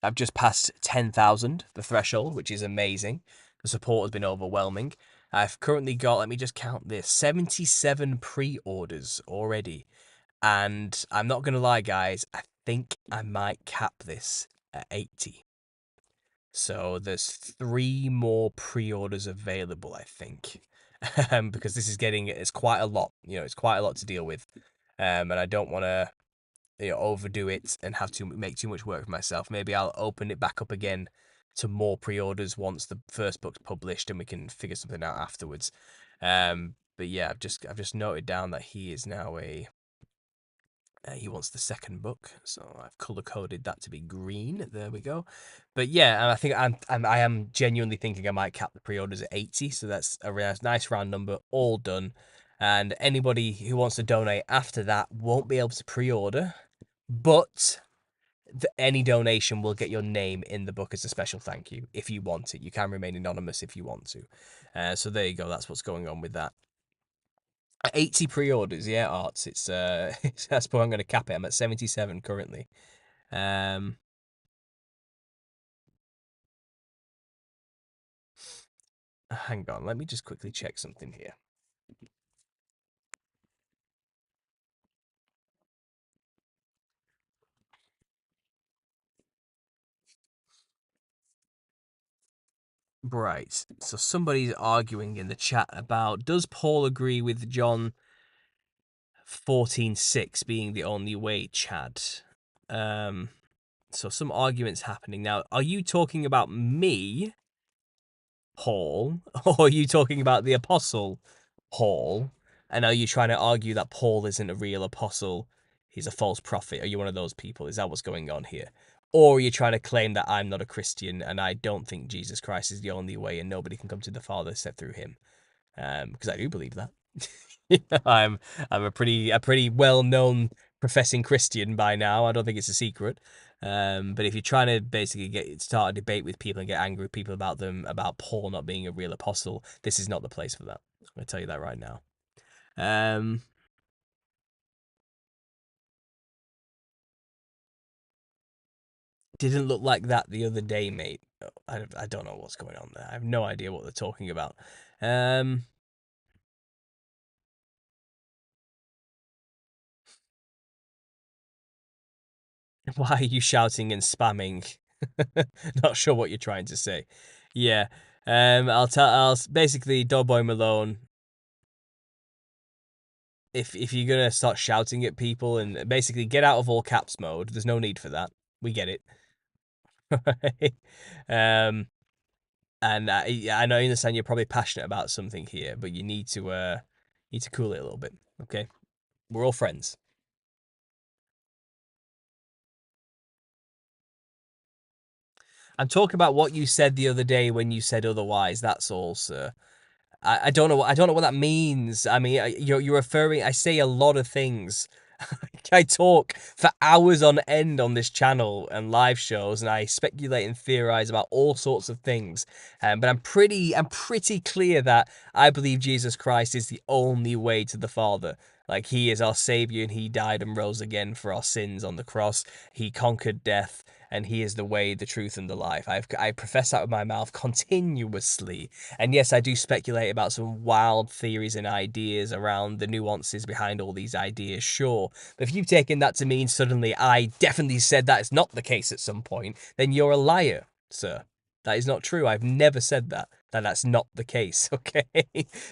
I've just passed 10,000, the threshold, which is amazing. The support has been overwhelming. I've currently got, let me just count this, 77 pre-orders already. And I'm not going to lie, guys, I think I might cap this at 80. So there's 3 more pre-orders available, I think. Because this is it's quite a lot. It's quite a lot to deal with. And I don't want to overdo it and have to make too much work for myself. Maybe I'll open it back up again to more pre-orders once the first book's published and we can figure something out afterwards. But yeah, I've just noted down that he is now he wants the second book, so I've color coded that to be green. There we go. But yeah, and I think I am genuinely thinking I might cap the pre-orders at 80. So that's a nice round number, all done. And anybody who wants to donate after that won't be able to pre-order, but any donation will get your name in the book as a special thank you if you want it. You can remain anonymous if you want to. So there you go. That's what's going on with that. 80 pre-orders, yeah, Arts. It's that's where I'm going to cap it. I'm at 77 currently. Hang on, let me just quickly check something here. Right, so somebody's arguing in the chat about, does Paul agree with John 14:6 being the only way, Chad? So some arguments happening now. Are you talking about me, Paul, or are you talking about the apostle Paul? And are you trying to argue that Paul isn't a real apostle? He's a false prophet. Are you one of those people? Is that what's going on here? Or are you trying to claim that I'm not a Christian and I don't think Jesus Christ is the only way and nobody can come to the Father except through him? Because I do believe that. I'm a pretty well known professing Christian by now. I don't think it's a secret. But if you're trying to basically start a debate with people and get angry with people about Paul not being a real apostle, this is not the place for that. I'm gonna tell you that right now. Didn't look like that the other day, mate. I don't know what's going on there. I have no idea what they're talking about. Why are you shouting and spamming? Not sure what you're trying to say. Yeah. I'll basically, Doughboy Malone, if you're gonna start shouting at people and basically get out of all caps mode, there's no need for that. We get it. And I know, I understand you're probably passionate about something here, but you need to cool it a little bit. Okay, we're all friends. I'm talking about what you said the other day when you said otherwise. That's all, sir. I don't know. I don't know what that means. I mean, you're referring. I say a lot of things. I talk for hours on end on this channel and live shows, and I speculate and theorize about all sorts of things. But I'm pretty clear that I believe Jesus Christ is the only way to the Father. Like, he is our savior, and he died and rose again for our sins on the cross. He conquered death, and he is the way, the truth, and the life. I profess that with my mouth continuously. And yes, I do speculate about some wild theories and ideas around the nuances behind all these ideas, sure. But if you've taken that to mean suddenly I definitely said that is not the case at some point, then you're a liar, sir. That is not true. I've never said that. That's not the case, okay?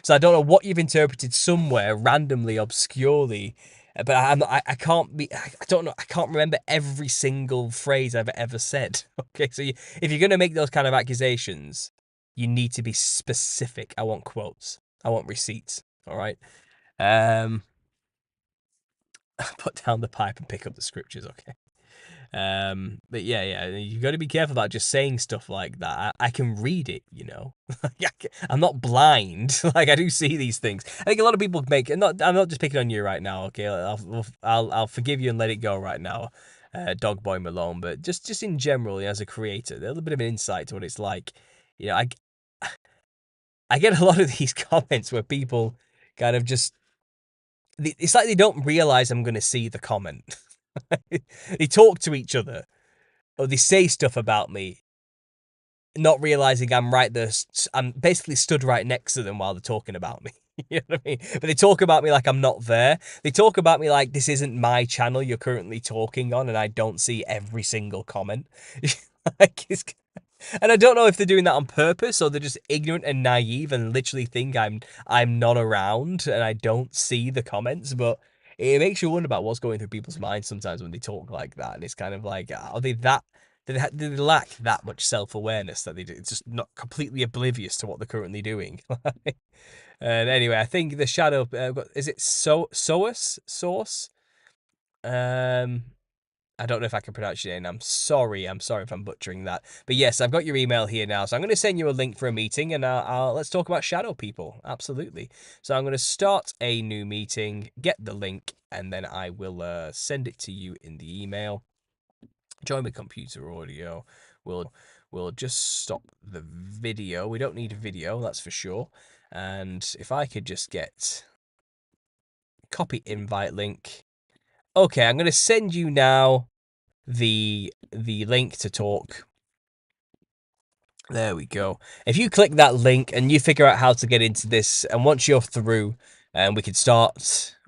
So I don't know what you've interpreted somewhere randomly, obscurely, but I can't be. I don't know. I can't remember every single phrase I've ever said. Okay, so if you're going to make those kind of accusations, you need to be specific. I want quotes. I want receipts. All right. Um, put down the pipe and pick up the scriptures. Okay. But yeah, you got to be careful about just saying stuff like that. I can read it, you know. I'm not blind. Like, I do see these things. I think a lot of people make. I'm not just picking on you right now. Okay, I'll forgive you and let it go right now, Dog Boy Malone. But just in general, as a creator, a little bit of an insight to what it's like. You know, I get a lot of these comments where people kind of just. It's like they don't realize I'm going to see the comment. They talk to each other, or they say stuff about me, not realizing I'm right there. I'm basically stood right next to them while they're talking about me. You know what I mean? But they talk about me like I'm not there. They talk about me like this isn't my channel you're currently talking on, and I don't see every single comment. Like, and I don't know if they're doing that on purpose or they're just ignorant and naive and literally think I'm not around and I don't see the comments. But it makes you wonder about what's going through people's minds sometimes when they talk like that. And it's kind of like, are they that? Do they lack that much self-awareness that it's just not completely oblivious to what they're currently doing? And anyway, I think the shadow, is it Source? Um, I don't know if I can pronounce your name. I'm sorry if I'm butchering that. But yes, I've got your email here now, so I'm going to send you a link for a meeting, and let's talk about shadow people. Absolutely. So I'm going to start a new meeting, get the link, and then I will send it to you in the email. Join with computer audio. We'll just stop the video. We don't need video, that's for sure. And if I could just get copy invite link. Okay, I'm going to send you now the link to talk. There we go. If you click that link and you figure out how to get into this, and once you're through, and we can start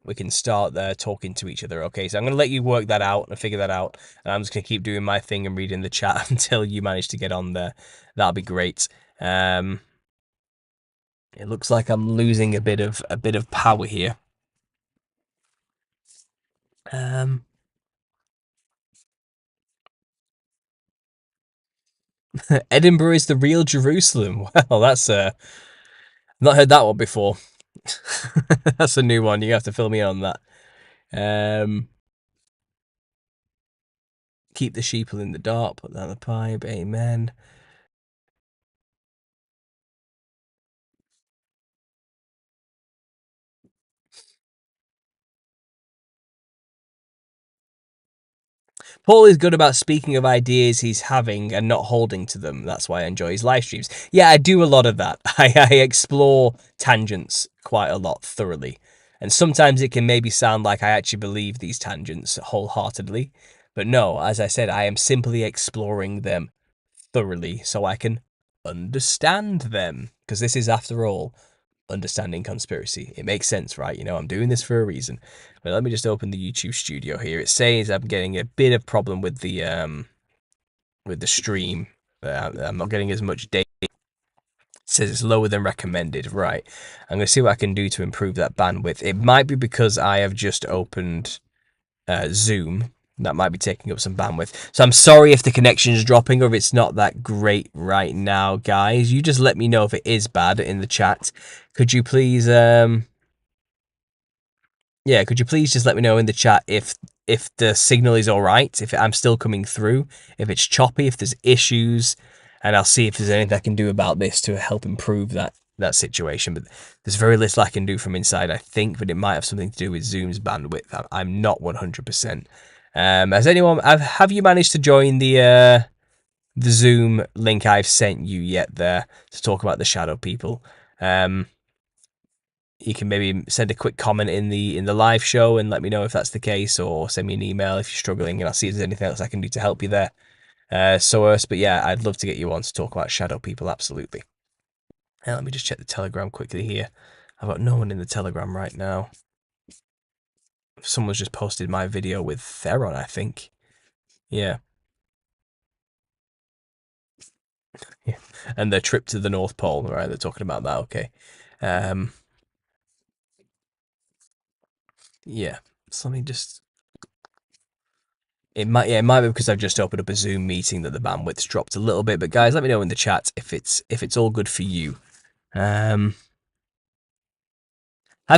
there talking to each other. Okay, so I'm going to let you work that out and figure that out, and I'm just going to keep doing my thing and reading the chat until you manage to get on there. That'll be great. It looks like I'm losing a bit of power here. Edinburgh is the real Jerusalem. Well, that's not heard that one before. That's a new one. You have to fill me in on that. Keep the sheeple in the dark. Put down the pipe. Amen. Paul is good about speaking of ideas he's having and not holding to them. That's why I enjoy his live streams. Yeah, I do a lot of that. I explore tangents quite a lot thoroughly. And sometimes it can maybe sound like I actually believe these tangents wholeheartedly. But no, as I said, I am simply exploring them thoroughly so I can understand them. Because this is, after all, understanding conspiracy. It makes sense, right? You know, I'm doing this for a reason. But let me just open the YouTube studio here. It says I'm getting a bit of problem with the stream. I'm not getting as much data. It says it's lower than recommended. Right. I'm going to see what I can do to improve that bandwidth. It might be because I have just opened Zoom. That might be taking up some bandwidth. So I'm sorry if the connection is dropping or if it's not that great right now, guys. You just let me know if it is bad in the chat. Could you please yeah, could you please just let me know in the chat if the signal is all right, if I'm still coming through, if it's choppy, if there's issues, and I'll see if there's anything I can do about this to help improve that situation. But there's very little I can do from inside, I think, but it might have something to do with Zoom's bandwidth. I'm not 100%. Has anyone have you managed to join the Zoom link I've sent you yet there to talk about the shadow people? you can maybe send a quick comment in the live show and let me know if that's the case, or send me an email if you're struggling, and I'll see if there's anything else I can do to help you there. But yeah, I'd love to get you on to talk about shadow people, absolutely. Let me just check the Telegram quickly here. I've got no one in the Telegram right now. Someone's just posted my video with Theron, I think. Yeah. Yeah. And their trip to the North Pole, right? They're talking about that, okay. Yeah. So let me just... It might be because I've just opened up a Zoom meeting that the bandwidth's dropped a little bit. But guys, let me know in the chat if it's all good for you. Have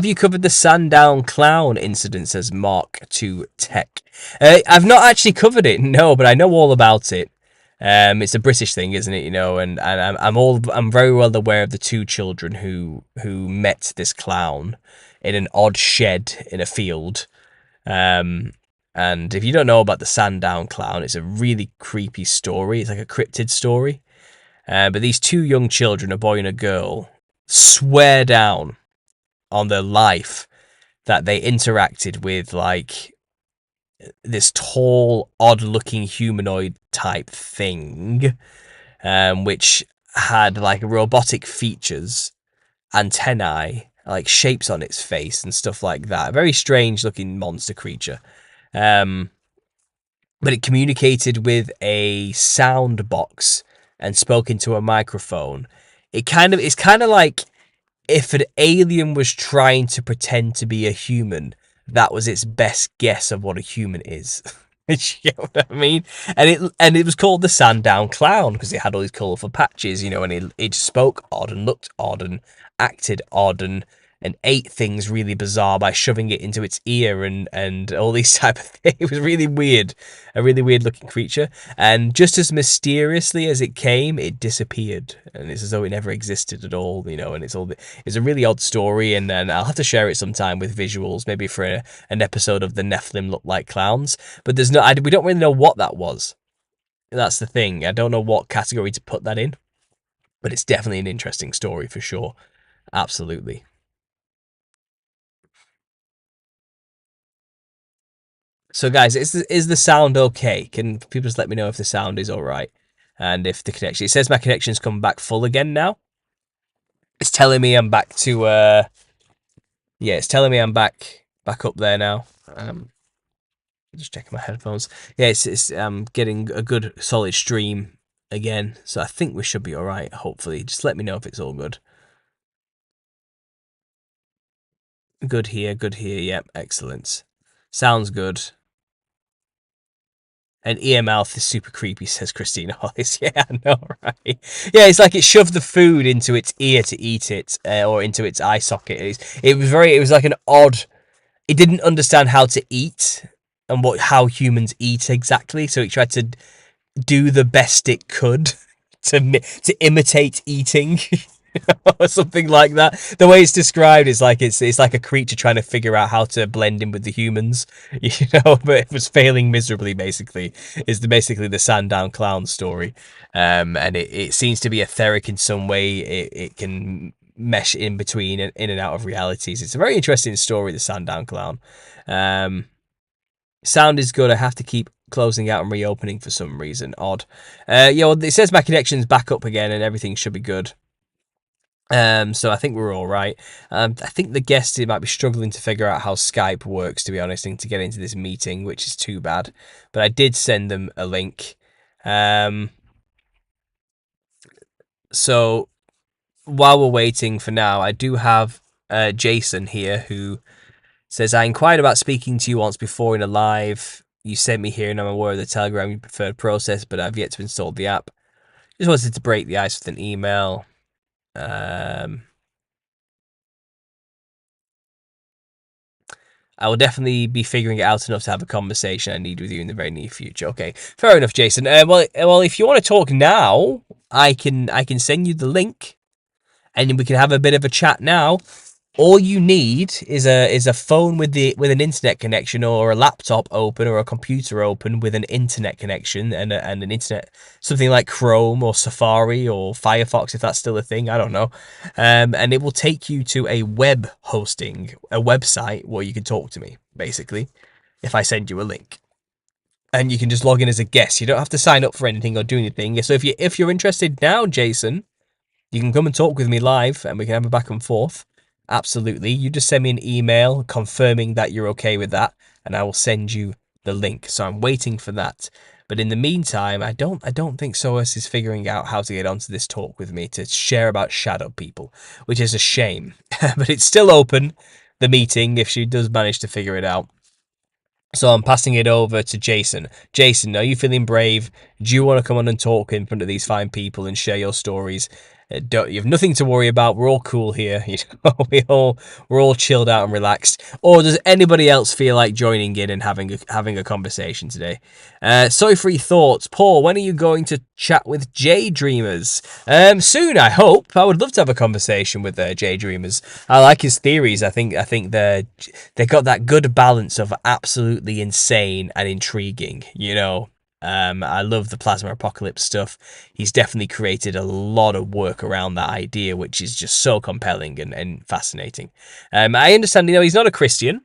you covered the Sandown Clown incident, says Mark to Tech? I've not actually covered it, no, but I know all about it. It's a British thing, isn't it? You know, and I'm very well aware of the two children who met this clown in an odd shed in a field. And if you don't know about the Sandown Clown, it's a really creepy story. It's like a cryptid story. But these two young children, a boy and a girl, swear down on their life that they interacted with like this tall, odd-looking humanoid type thing, which had like robotic features, antennae, like shapes on its face and stuff like that. A very strange-looking monster creature. But it communicated with a sound box and spoke into a microphone. It's kind of like if an alien was trying to pretend to be a human, that was its best guess of what a human is. You get what I mean? And it was called the Sandown Clown because it had all these colourful patches, you know, and it spoke odd and looked odd and acted odd and ate things really bizarre by shoving it into its ear and all these type of things. It was really weird, a really weird looking creature. And just as mysteriously as it came, it disappeared. And it's as though it never existed at all, you know, and it's a really odd story. And I'll have to share it sometime with visuals, maybe for an episode of the Nephilim Look Like Clowns. But we don't really know what that was. That's the thing. I don't know what category to put that in, but it's definitely an interesting story for sure. Absolutely. So guys, is the sound okay? Can people just let me know if the sound is all right? And if the connection... It says my connection's come back full again now. It's telling me I'm back to... Yeah, it's telling me I'm back up there now. Just checking my headphones. Yeah, it's getting a good solid stream again. So I think we should be all right, hopefully. Just let me know if it's all good. Good here, yep, excellent. Sounds good. And ear mouth is super creepy, says Christina Hollis. Yeah, I know, right? Yeah, it's like it shoved the food into its ear to eat it, or into its eye socket. It was like an odd... It didn't understand how to eat and how humans eat exactly, so it tried to do the best it could to imitate eating. Or something like that. The way it's described is like it's like a creature trying to figure out how to blend in with the humans, you know, but it was failing miserably. Basically, is basically the Sandown Clown story, and it seems to be etheric in some way. It can mesh in between and in and out of realities. It's a very interesting story, the Sandown Clown. Sound is good. I have to keep closing out and reopening for some reason. Odd. Yeah, well, it says my connection's back up again and everything should be good. So I think we're all right. I think the guest might be struggling to figure out how Skype works, to be honest, and to get into this meeting, which is too bad. But I did send them a link. So while we're waiting for now, I do have Jason here who says, I inquired about speaking to you once before in a live. You sent me here and I'm aware of the Telegram you preferred process, but I've yet to install the app. Just wanted to break the ice with an email. I will definitely be figuring it out enough to have a conversation I need with you in the very near future. Okay, fair enough, Jason. Well, if you want to talk now, I can send you the link, and we can have a bit of a chat now. All you need is a phone with an internet connection, or a laptop open, or a computer open with an internet connection, and an internet, something like Chrome or Safari or Firefox, if that's still a thing. I don't know. And it will take you to a a website where you can talk to me, basically, if I send you a link. And you can just log in as a guest. You don't have to sign up for anything or do anything. So if you're interested now, Jason, you can come and talk with me live and we can have a back and forth. Absolutely. You just send me an email confirming that you're okay with that, and I will send you the link. So I'm waiting for that. But in the meantime, I don't think Soas is figuring out how to get onto this talk with me to share about shadow people, which is a shame. But it's still open, the meeting, if she does manage to figure it out. So I'm passing it over to Jason. Jason, are you feeling brave? Do you want to come on and talk in front of these fine people and share your stories? You have nothing to worry about. We're all cool here. You know, we're all chilled out and relaxed. Or does anybody else feel like joining in and having a conversation today? Soy free thoughts. Paul, when are you going to chat with J Dreamers? Soon, I hope. I would love to have a conversation with J Dreamers. I like his theories. I think they got that good balance of absolutely insane and intriguing. You know. I love the plasma apocalypse stuff. He's definitely created a lot of work around that idea, which is just so compelling and fascinating. I understand, he's not a Christian.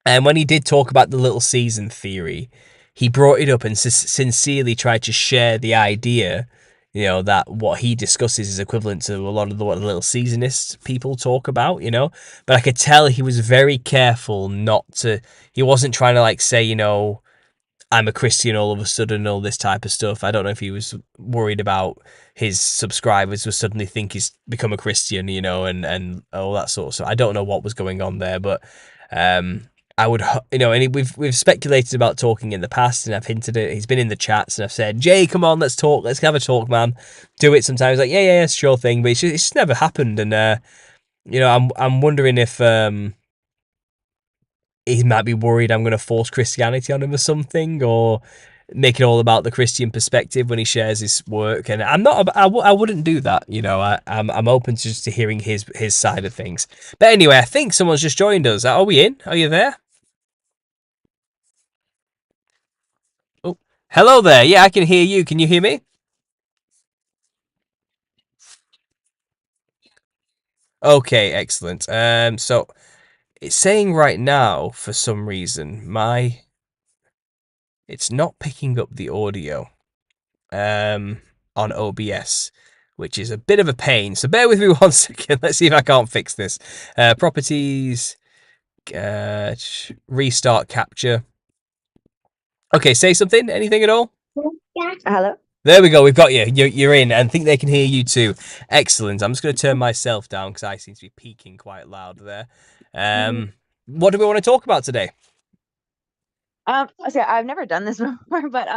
And when he did talk about the little season theory, he brought it up and sincerely tried to share the idea, that what he discusses is equivalent to a lot of what the little seasonists people talk about, But I could tell he was very careful not to, he wasn't trying to say, I'm a Christian all of a sudden, all this type of stuff. I don't know if he was worried about his subscribers would suddenly think he's become a Christian, and all that sort of stuff. I don't know what was going on there, but I would, and we've speculated about talking in the past, and I've hinted it. He's been in the chats, and I've said, Jay, come on, let's talk, let's have a talk, man. Do it sometimes, like, yeah, sure thing, but it's just never happened, and I'm wondering if he might be worried I'm going to force Christianity on him or something, or make it all about the Christian perspective when he shares his work. And I'm not, I wouldn't do that. I'm open to just to hearing his side of things. But anyway, I think someone's just joined us. Are we in? Are you there? Oh, hello there. Yeah, I can hear you. Can you hear me? Okay, excellent. So it's saying right now, for some reason, it's not picking up the audio. On OBS, which is a bit of a pain. So bear with me 1 second. Let's see if I can't fix this. Properties, restart capture. Okay, say something. Anything at all?
Yeah. Hello.
There we go. We've got you. You're in, and I think they can hear you too. Excellent. I'm just going to turn myself down because I seem to be peaking quite loud there. What do we want to talk about today?
So I've never done this before, but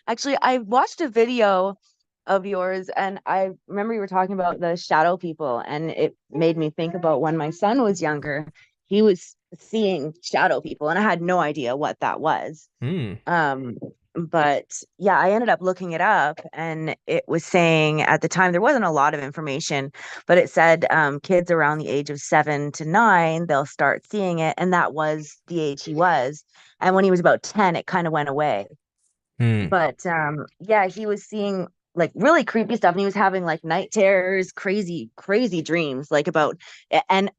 actually I watched a video of yours and I remember you were talking about the shadow people, and it made me think about when my son was younger. He was seeing shadow people and I had no idea what that was.
Hmm.
Um, but yeah, I ended up looking it up, and it was saying at the time there wasn't a lot of information, but it said kids around the age of 7 to 9, they'll start seeing it. And that was the age he was. And when he was about 10, it kind of went away.
Hmm.
But yeah, he was seeing like really creepy stuff, and he was having like night terrors, crazy, crazy dreams, like about, and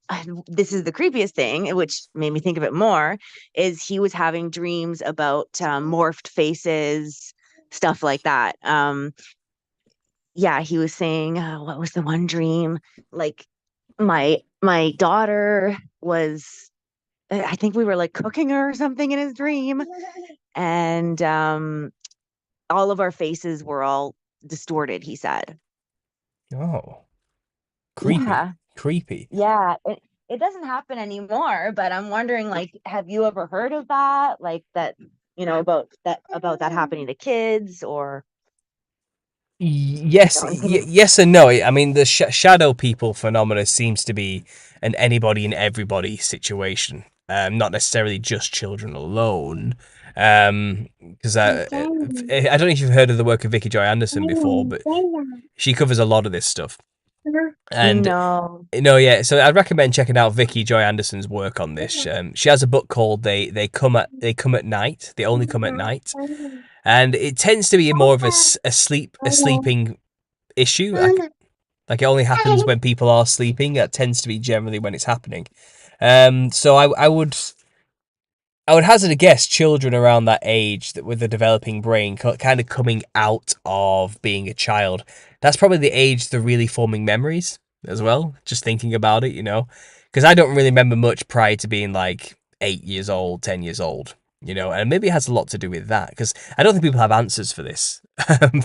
this is the creepiest thing, which made me think of it more, is he was having dreams about morphed faces, stuff like that. Yeah, he was saying, what was the one dream? Like my daughter was, I think we were like cooking her or something in his dream, and all of our faces were all distorted, he said.
Oh, creepy.
Yeah.
Creepy.
Yeah. It doesn't happen anymore, but I'm wondering, like, have you ever heard of that? Like that, about that happening to kids, or
Yes,
anything?
yes and no. I mean, the shadow people phenomena seems to be an anybody and everybody situation, not necessarily just children alone. Because I don't know if you've heard of the work of Vicky Joy Anderson before, but she covers a lot of this stuff. And
No.
no, yeah. So I'd recommend checking out Vicky Joy Anderson's work on this. She has a book called They Come at Night. They Only Come at Night, and it tends to be more of a sleeping issue. Like it only happens when people are sleeping. That tends to be generally when it's happening. So I would hazard a guess children around that age that with a developing brain kind of coming out of being a child. That's probably the age they're really forming memories as well. Just thinking about it, because I don't really remember much prior to being like 8 years old, 10 years old, and maybe it has a lot to do with that because I don't think people have answers for this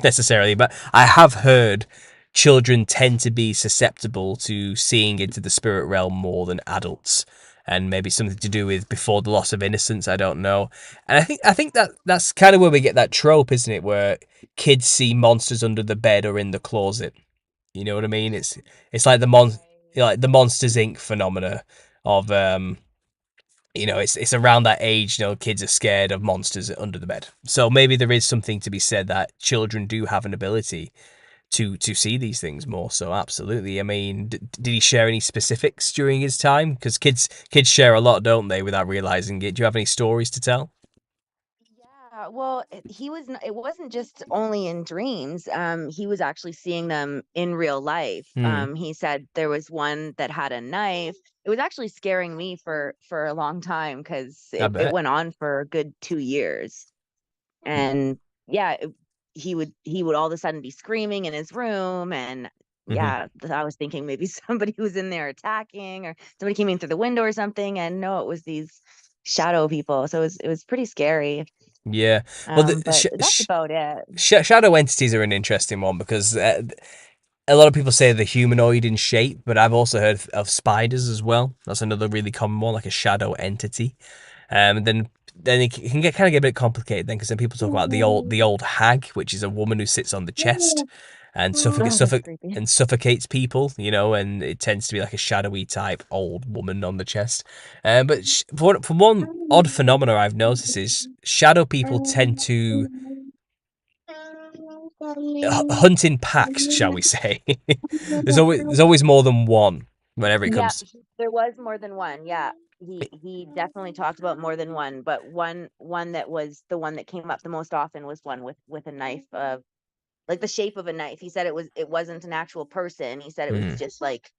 necessarily, but I have heard children tend to be susceptible to seeing into the spirit realm more than adults, and maybe something to do with before the loss of innocence. I don't know. And I think that's kind of where we get that trope, isn't it? Where kids see monsters under the bed or in the closet. You know what I mean? It's like like the Monsters Inc. phenomena of it's around that age. Kids are scared of monsters under the bed. So maybe there is something to be said that children do have an ability to see these things more. So absolutely. I mean, did he share any specifics during his time? Because kids share a lot, don't they, without realizing it. Do you have any stories to tell?
Yeah, well, it wasn't just only in dreams. He was actually seeing them in real life.
Hmm.
He said there was one that had a knife. It was actually scaring me for a long time because
I
it
bet.
went on for a good 2 years. And yeah, he would all of a sudden be screaming in his room, and
Hmm.
yeah, I was thinking maybe somebody was in there attacking, or somebody came in through the window or something, and no, it was these shadow people. So it was pretty scary.
Yeah. Well,
But that's about it.
shadow entities are an interesting one because a lot of people say they're humanoid in shape, but I've also heard of spiders as well. That's another really common one, like a shadow entity. Then it can get a bit complicated then because then people talk about the old hag, which is a woman who sits on the chest and
Oh, that's creepy.
suffocates people, and it tends to be like a shadowy type old woman on the chest. But for one odd phenomena I've noticed is shadow people tend to hunt in packs, shall we say? There's always more than one whenever it
Yeah,
comes.
there was more than one. Yeah. He definitely talked about more than one, but one that was the one that came up the most often was one with a knife, like the shape of a knife. He said it wasn't an actual person. He said it was
Hmm.
just like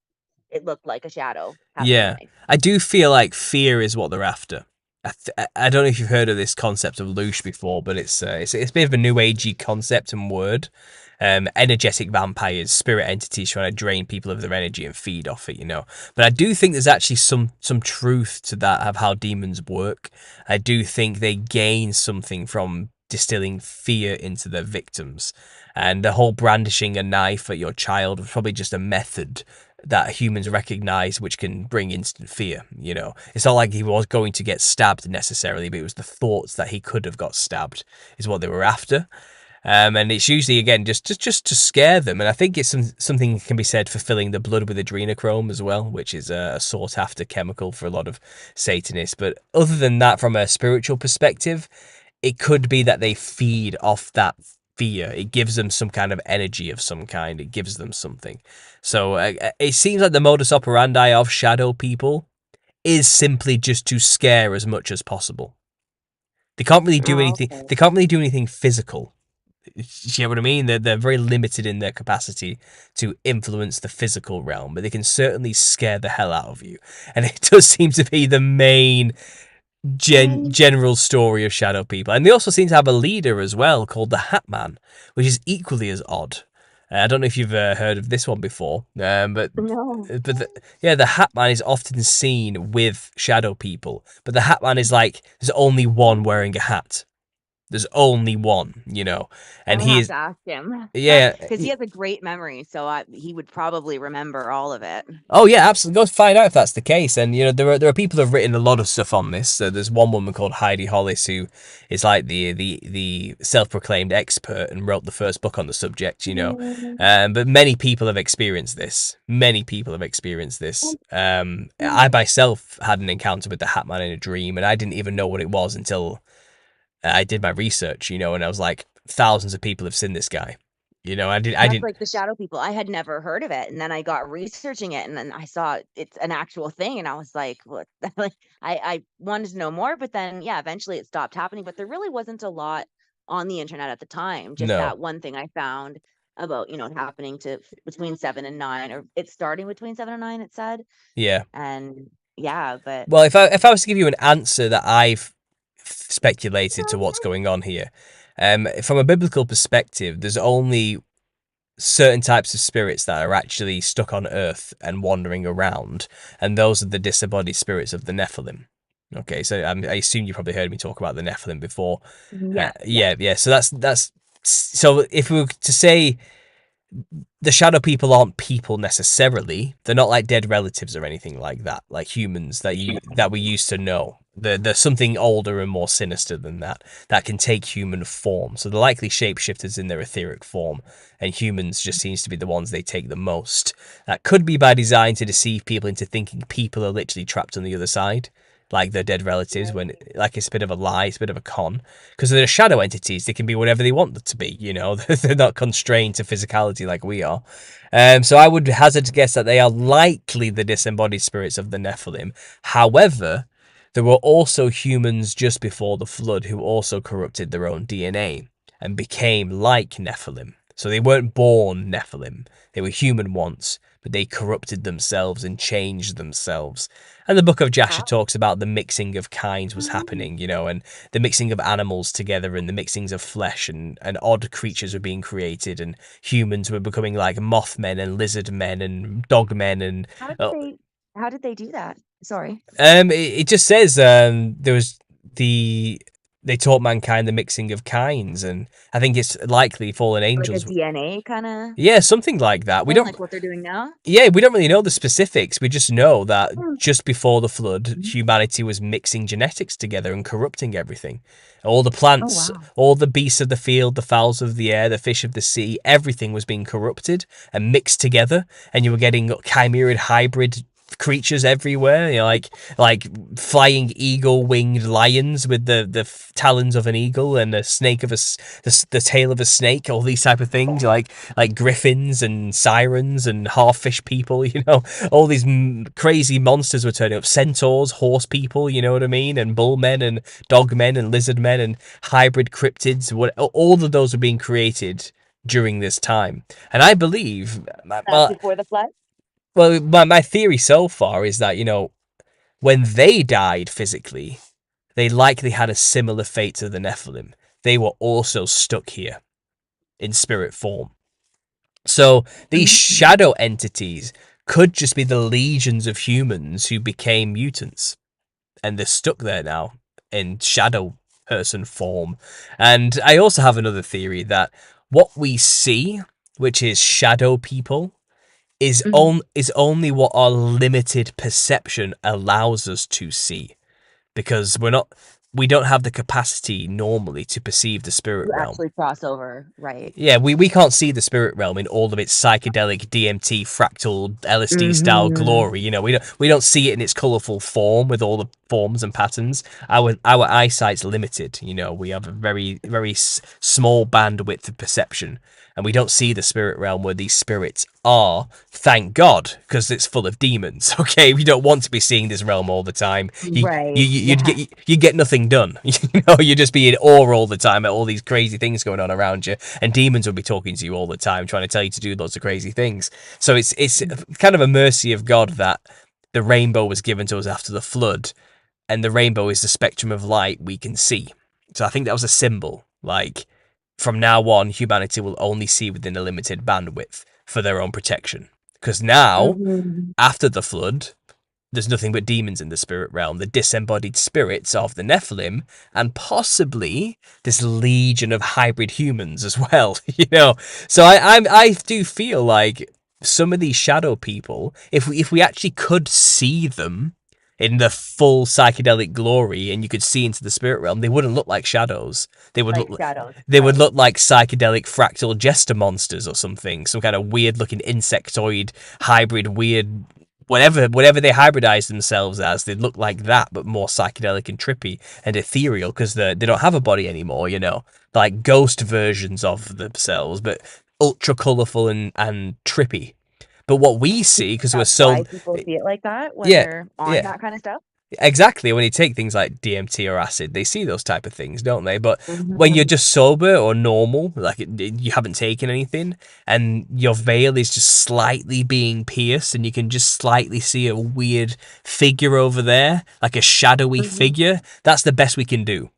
it looked like a shadow having a
Yeah,
knife.
I do feel like fear is what they're after. I don't know if you've heard of this concept of loosh before, but it's a bit of a new agey concept and word. Energetic vampires, spirit entities trying to drain people of their energy and feed off it. But I do think there's actually some truth to that of how demons work. I do think they gain something from distilling fear into their victims, and the whole brandishing a knife at your child was probably just a method that humans recognize which can bring instant fear. It's not like he was going to get stabbed necessarily, but it was the thoughts that he could have got stabbed is what they were after. And it's usually again just to scare them. And I think it's something can be said for filling the blood with adrenochrome as well, which is a sought after chemical for a lot of Satanists. But other than that, from a spiritual perspective, it could be that they feed off that fear. It gives them some kind of energy of some kind. It gives them something. So it seems like the modus operandi of shadow people is simply just to scare as much as possible. They can't really do
Oh,
anything.
okay.
They can't really do anything physical. You know what I mean? They're very limited in their capacity to influence the physical realm, but they can certainly scare the hell out of you. And it does seem to be the main general story of shadow people. And they also seem to have a leader as well called the Hat Man, which is equally as odd. I don't know if you've heard of this one before,
No.
yeah, the Hat Man is often seen with shadow people, but the Hat Man is like there's only one wearing a hat. There's only one, and
I'll
he
have
is
to ask him
yeah.
because he has a great memory, so he would probably remember all of it.
Oh yeah, absolutely. Go find out if that's the case. And there are people who have written a lot of stuff on this. So there's one woman called Heidi Hollis who is like the self-proclaimed expert and wrote the first book on the subject. But many people have experienced this. Many people have experienced this. I myself had an encounter with the Hat Man in a dream, and I didn't even know what it was until I did my research. And I was like, thousands of people have seen this guy. I
That's
didn't
like the shadow people. I had never heard of it. And then I got researching it and then I saw it's an actual thing. And I was like, what? Like, I wanted to know more, but then, yeah, eventually it stopped happening. But there really wasn't a lot on the internet at the time. Just
no.
that one thing I found about, it happening to between 7 and 9, or it's starting between 7 and 9, it said.
Yeah.
And yeah, but
Well, if I was to give you an answer that I've speculated to what's going on here, from a biblical perspective, there's only certain types of spirits that are actually stuck on Earth and wandering around, and those are the disembodied spirits of the Nephilim. Okay, so I assume you probably heard me talk about the Nephilim before.
yes, yes.
Yeah, yeah. So that's so if we were to say the shadow people aren't people necessarily. They're not like dead relatives or anything like that, like humans that we used to know. They're something older and more sinister than that can take human form. So they're likely shapeshifters in their etheric form, and humans just seems to be the ones they take the most. That could be by design to deceive people into thinking people are literally trapped on the other side, like their dead relatives, when
Right.
like it's a bit of a lie, it's a bit of a con, because they're shadow entities. They can be whatever they want them to be. They're not constrained to physicality like we are. So I would hazard to guess that they are likely the disembodied spirits of the Nephilim. However, there were also humans just before the flood who also corrupted their own DNA and became like Nephilim. So they weren't born Nephilim. They were human once, but they corrupted themselves and changed themselves. And the book of Jasher
How?
talks about the mixing of kinds was happening, and the mixing of animals together and the mixings of flesh and odd creatures were being created and humans were becoming like mothmen and lizard men and dog men and
How did
uh,
they how did they do that? Sorry.
it just says there was the they taught mankind the mixing of kinds, and I think it's likely fallen
Like a
angels.
DNA kind of
Yeah, something like that. We
thing,
don't
like what they're doing now?
Yeah, we don't really know the specifics. We just know that
Hmm.
just before the flood,
Mhm.
humanity was mixing genetics together and corrupting everything. All the
Oh,
plants,
wow.
all the beasts of the field, the fowls of the air, the fish of the sea, everything was being corrupted and mixed together, and you were getting chimerid hybrid creatures everywhere, like flying eagle winged lions with the talons of an eagle and a snake of the tail of a snake, all these type of things, like griffins and sirens and half fish people, all these crazy monsters were turning up, centaurs, horse people, you know what I mean, and bull men and dog men and lizard men and hybrid cryptids. All of those were being created during this time, and I believe,
That's before the flood?
my theory so far is that, when they died physically, they likely had a similar fate to the Nephilim. They were also stuck here in spirit form. So these
Mhm.
shadow entities could just be the legions of humans who became mutants, and they're stuck there now in shadow person form. And I also have another theory that what we see, which is shadow people,
Mhm.
is only what our limited perception allows us to see, because we don't have the capacity normally to perceive the spirit
You
realm.
actually cross over, right?
Yeah, we can't see the spirit realm in all of its psychedelic DMT fractal LSD style
Mhm.
glory. We don't see it in its colorful form with all the forms and patterns. Our eyesight's limited. We have a very very small bandwidth of perception, and we don't see the spirit realm where these spirits are. Thank God, because it's full of demons. Okay, we don't want to be seeing this realm all the time.
Right. Yeah.
You'd get nothing done. You'd just be in awe all the time at all these crazy things going on around you, and demons would be talking to you all the time, trying to tell you to do lots of crazy things. So it's kind of a mercy of God that the rainbow was given to us after the flood, and the rainbow is the spectrum of light we can see. So I think that was a symbol. Like, from now on, humanity will only see within a limited bandwidth for their own protection. Because now,
Mhm.
after the flood, there's nothing but demons in the spirit realm, the disembodied spirits of the Nephilim, and possibly this legion of hybrid humans as well. So I do feel like some of these shadow people, if we actually could see them in the full psychedelic glory, and you could see into the spirit realm, they wouldn't look like shadows. They would
Like
look
shadows,
they would
right?
look like psychedelic fractal jester monsters or something, some kind of weird looking insectoid hybrid weird whatever they hybridize themselves as. They look like that, but more psychedelic and trippy and ethereal, because they don't have a body anymore. Like ghost versions of themselves, but ultra colorful and trippy. But what we
Do you
see,
think
because we're
that's
so,
why people see it like that when
yeah,
they're on
yeah,
that kind of stuff?
exactly. When you take things like DMT or acid, they see those type of things, don't they? But when you're
Hmm.
just sober or normal, like you haven't taken anything, and your veil is just slightly being pierced, and you can just slightly see a weird figure over there, like a shadowy
Hmm.
figure, that's the best we can do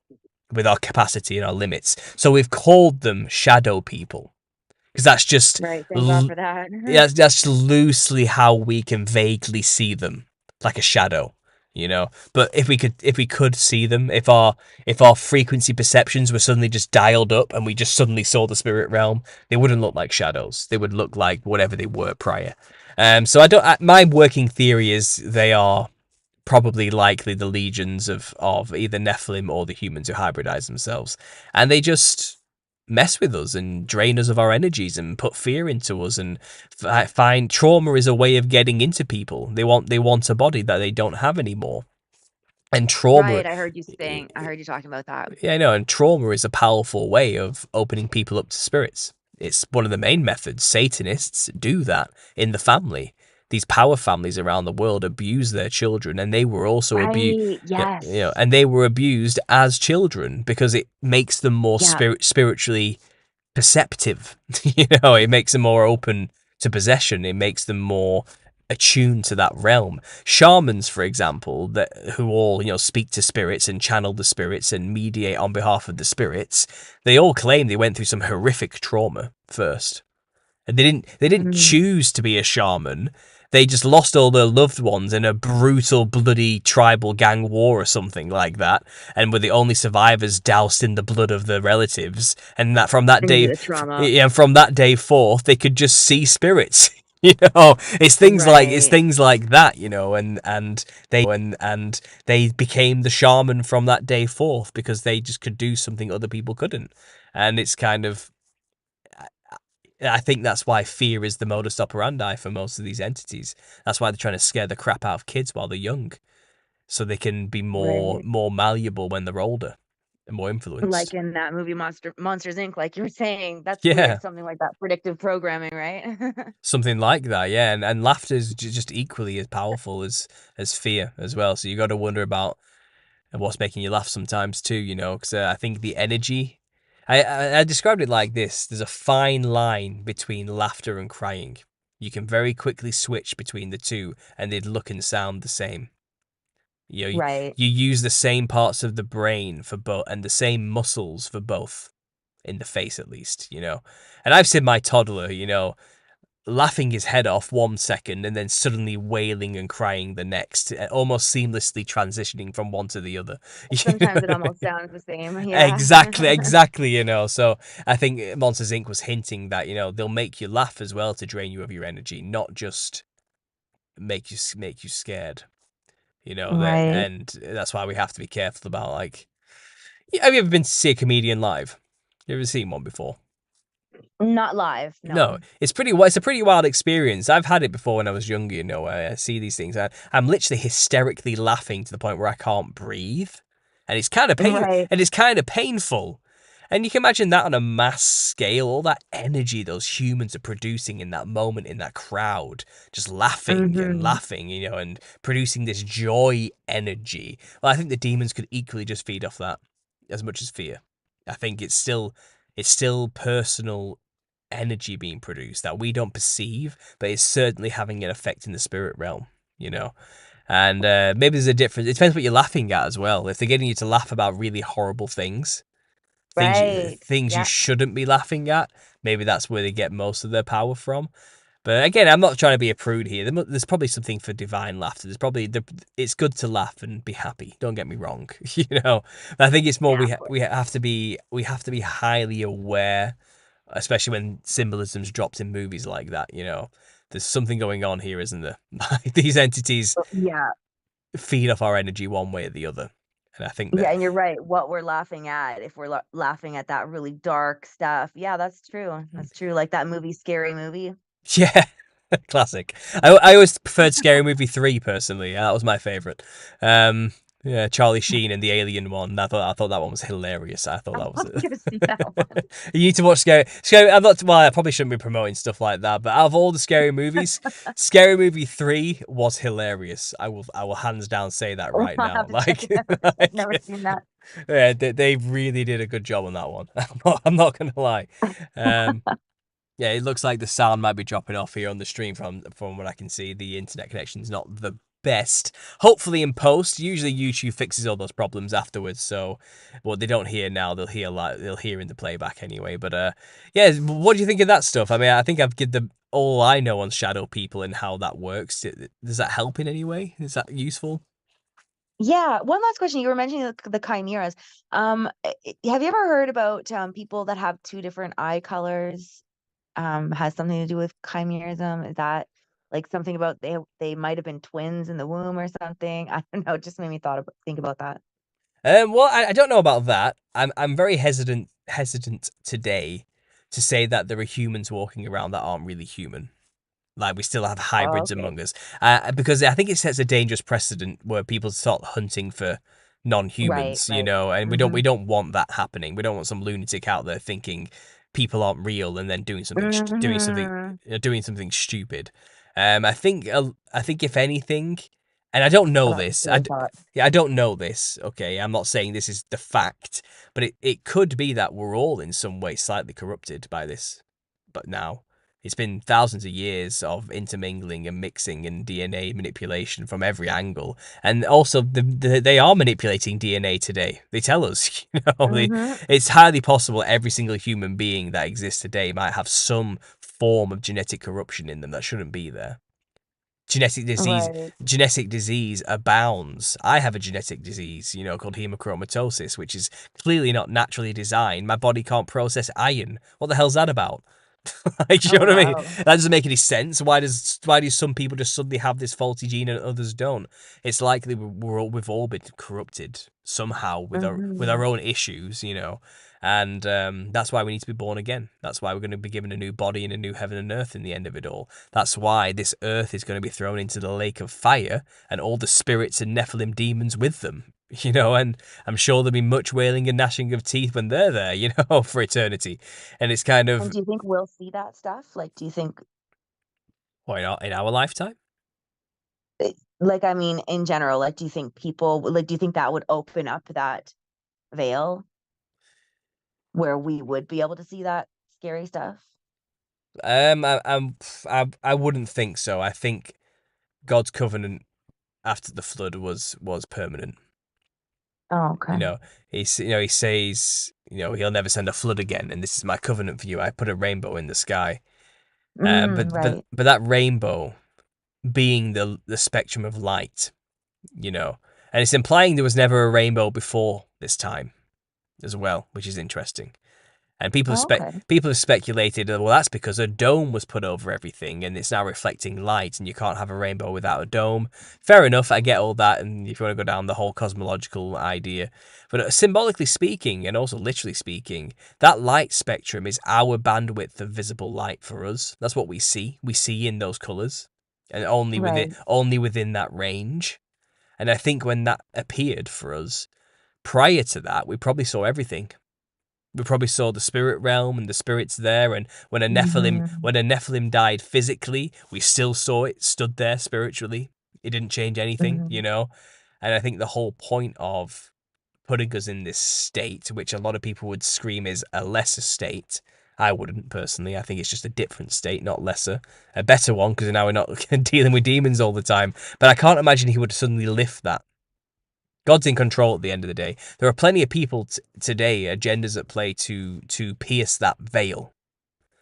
with our capacity and our limits. So we've called them shadow people because that's just
Right. Thank God for that.
that's loosely how we can vaguely see them, like a shadow, you know. But if we could see them, if our frequency perceptions were suddenly just dialed up and we just suddenly saw the spirit realm, they wouldn't look like shadows. They would look like whatever they were prior. So I don't. My working theory is they are probably likely the legions of either Nephilim or the humans who hybridize themselves. And they just mess with us and drain us of our energies and put fear into us and find trauma is a way of getting into people. They want a body that they don't have anymore. And trauma,
Right. I heard you talking about that.
yeah, I know, and trauma is a powerful way of opening people up to spirits. It's one of the main methods. Satanists do that in the family. These power families around the world abuse their children, and they were also abused.
Right.
Yeah,
Yes.
and they were abused as children because it makes them more
Yeah.
spiritually perceptive. It makes them more open to possession. It makes them more attuned to that realm. Shamans, for example, that who all speak to spirits and channel the spirits and mediate on behalf of the spirits, they all claim they went through some horrific trauma first. And they didn't
Mm.
choose to be a shaman. They just lost all their loved ones in a brutal, bloody tribal gang war or something like that, and were the only survivors doused in the blood of their relatives. And that from that
And
day,
the trauma.
yeah, from that day forth, they could just see spirits. It's
Right.
things like that, and they became the shaman from that day forth because they just could do something other people couldn't. And it's kind of I think that's why fear is the modus operandi for most of these entities. That's why they're trying to scare the crap out of kids while they're young, so they can be more
Right.
more malleable when they're older and more
Like
influenced.
in that movie Monsters Inc. Like you were saying, that's
Yeah,
weird. Something like that predictive programming, right?
something like that. Yeah, and laughter is just equally as powerful as fear as well. So you got to wonder about what's making you laugh sometimes too. Because I think the energy. I described it like this: there's a fine line between laughter and crying. You can very quickly switch between the two, and they'd look and sound the same. You
Right.
you use the same parts of the brain for both, and the same muscles for both, in the face at least. And I've seen my toddler, laughing his head off 1 second and then suddenly wailing and crying the next, almost seamlessly transitioning from one to the other.
Sometimes it almost sounds the same. Yeah.
Exactly. So I think Monsters Inc. was hinting that they'll make you laugh as well to drain you of your energy, not just make you scared.
Right.
And that's why we have to be careful about, like, have you ever been to see a comedian live? You ever seen one before?
Not live,
No,
no.
it's a pretty wild experience. I've had it before when I was younger. Where I see these things. I'm literally hysterically laughing to the point where I can't breathe, and
Right.
it's kind of painful. And you can imagine that on a mass scale, all that energy those humans are producing in that moment, in that crowd, just laughing and
Hmm.
laughing, and producing this joy energy. Well, I think the demons could equally just feed off that as much as fear. I think it's still personal energy being produced that we don't perceive, but it's certainly having an effect in the spirit realm, you know. And maybe there's a difference. It depends what you're laughing at as well. If they're getting you to laugh about really horrible things,
Right.
things you
Yeah.
shouldn't be laughing at, maybe that's where they get most of their power from. But again, I'm not trying to be a prude here. There's probably something for divine laughter. It's good to laugh and be happy. Don't get me wrong, But I think it's more
Yeah, of course.
we have to be highly aware, especially when symbolism's dropped in movies like that. There's something going on here, isn't there? These entities
Yeah.
feed off our energy one way or the other, and I think
Yeah,
that
and you're right. What we're laughing at, if we're laughing at that really dark stuff. Yeah, that's true. That's true. Like that movie, Scary Movie.
yeah, classic. I always preferred Scary Movie 3 personally. That was my favorite. Yeah, Charlie Sheen and the Alien one. I thought that one was hilarious. I thought
I'm
that was
probably
it.
gonna see that one.
You need to watch Scary. I'm not. Well, I probably shouldn't be promoting stuff like that. But out of all the scary movies, Scary Movie 3 was hilarious. I will hands down say that
I'll
right now.
have to check
Like,
it out. I've
like,
never seen that.
yeah, they really did a good job on that one. I'm not gonna lie. Um, yeah, it looks like the sound might be dropping off here on the stream from what I can see. The internet connection's not the best. Hopefully in post, usually YouTube fixes all those problems afterwards. So what they don't hear now, they'll hear in the playback anyway. But yeah, what do you think of that stuff? I mean, I think I've given them all I know on shadow people and how that works. Does that help in any way? Is that useful?
Yeah, one last question. You were mentioning the chimeras. Have you ever heard about people that have two different eye colors? Has something to do with chimerism? Is that like something about they might have been twins in the womb or something? I don't know. It just made me think about that.
Well, I don't know about that. I'm very hesitant today to say that there are humans walking around that aren't really human. Like we still have
Oh,
hybrids
okay.
among us, because I think it sets a dangerous precedent where people start hunting for
Right,
non-humans,
right.
and we
Mm-hmm.
don't want that happening. We don't want some lunatic out there thinking people aren't real and then
Mm-hmm.
doing something stupid. I think if anything, and I don't
Oh,
know
that's a
this.
scary thought.
Yeah, I don't know this. Okay, I'm not saying this is the fact, but it could be that we're all in some way slightly corrupted by this. But now it's been thousands of years of intermingling and mixing and DNA manipulation from every angle. And also, they are manipulating DNA today. They tell us,
Mm-hmm.
it's highly possible every single human being that exists today might have some form of genetic corruption in them that shouldn't be there. Genetic disease,
Right.
genetic disease abounds. I have a genetic disease, called hemochromatosis, which is clearly not naturally designed. My body can't process iron. What the hell's that about? Like, you
Oh,
know what I mean?
wow.
That doesn't make any sense. Why do some people just suddenly have this faulty gene and others don't? It's likely we've all been corrupted somehow with our
Mm-hmm.
own issues, and that's why we need to be born again. That's why we're going to be given a new body and a new heaven and earth in the end of it all. That's why this earth is going to be thrown into the lake of fire and all the spirits and Nephilim demons with them. And I'm sure there'll be much wailing and gnashing of teeth when they're there, for eternity. And it's kind
And
of,
do you think we'll see that stuff? Like, do you think,
why not in our lifetime?
like, I mean, in general, like, do you think people, like, do you think that would open up that veil where we would be able to see that scary stuff?
I wouldn't think so. I think God's covenant after the flood was permanent.
Oh,
You
okay.
know, he says, he'll never send a flood again, and this is my covenant for you. I put a rainbow in the sky.
Mm, right,
But that rainbow being the spectrum of light, and it's implying there was never a rainbow before this time as well, which is interesting. And
oh, okay.
people have speculated, well, that's because a dome was put over everything and it's now reflecting light, and you can't have a rainbow without a dome. Fair enough, I get all that, and if you want to go down the whole cosmological idea. But symbolically speaking, and also literally speaking, that light spectrum is our bandwidth of visible light for us. That's what we see. We see in those colours, and
Right.
only within that range. And I think when that appeared for us, prior to that, we probably saw everything. We probably saw the spirit realm and the spirits there, and
Hmm.
when a Nephilim died physically, we still saw it stood there spiritually. It didn't change anything.
Hmm.
And I think the whole point of putting us in this state, which a lot of people would scream is a lesser state. I wouldn't personally. I think it's just a different state, not lesser. A better one, because now we're not dealing with demons all the time. But I can't imagine he would suddenly lift that. God's in control at the end of the day. There are plenty of people today, agendas at play to pierce that veil,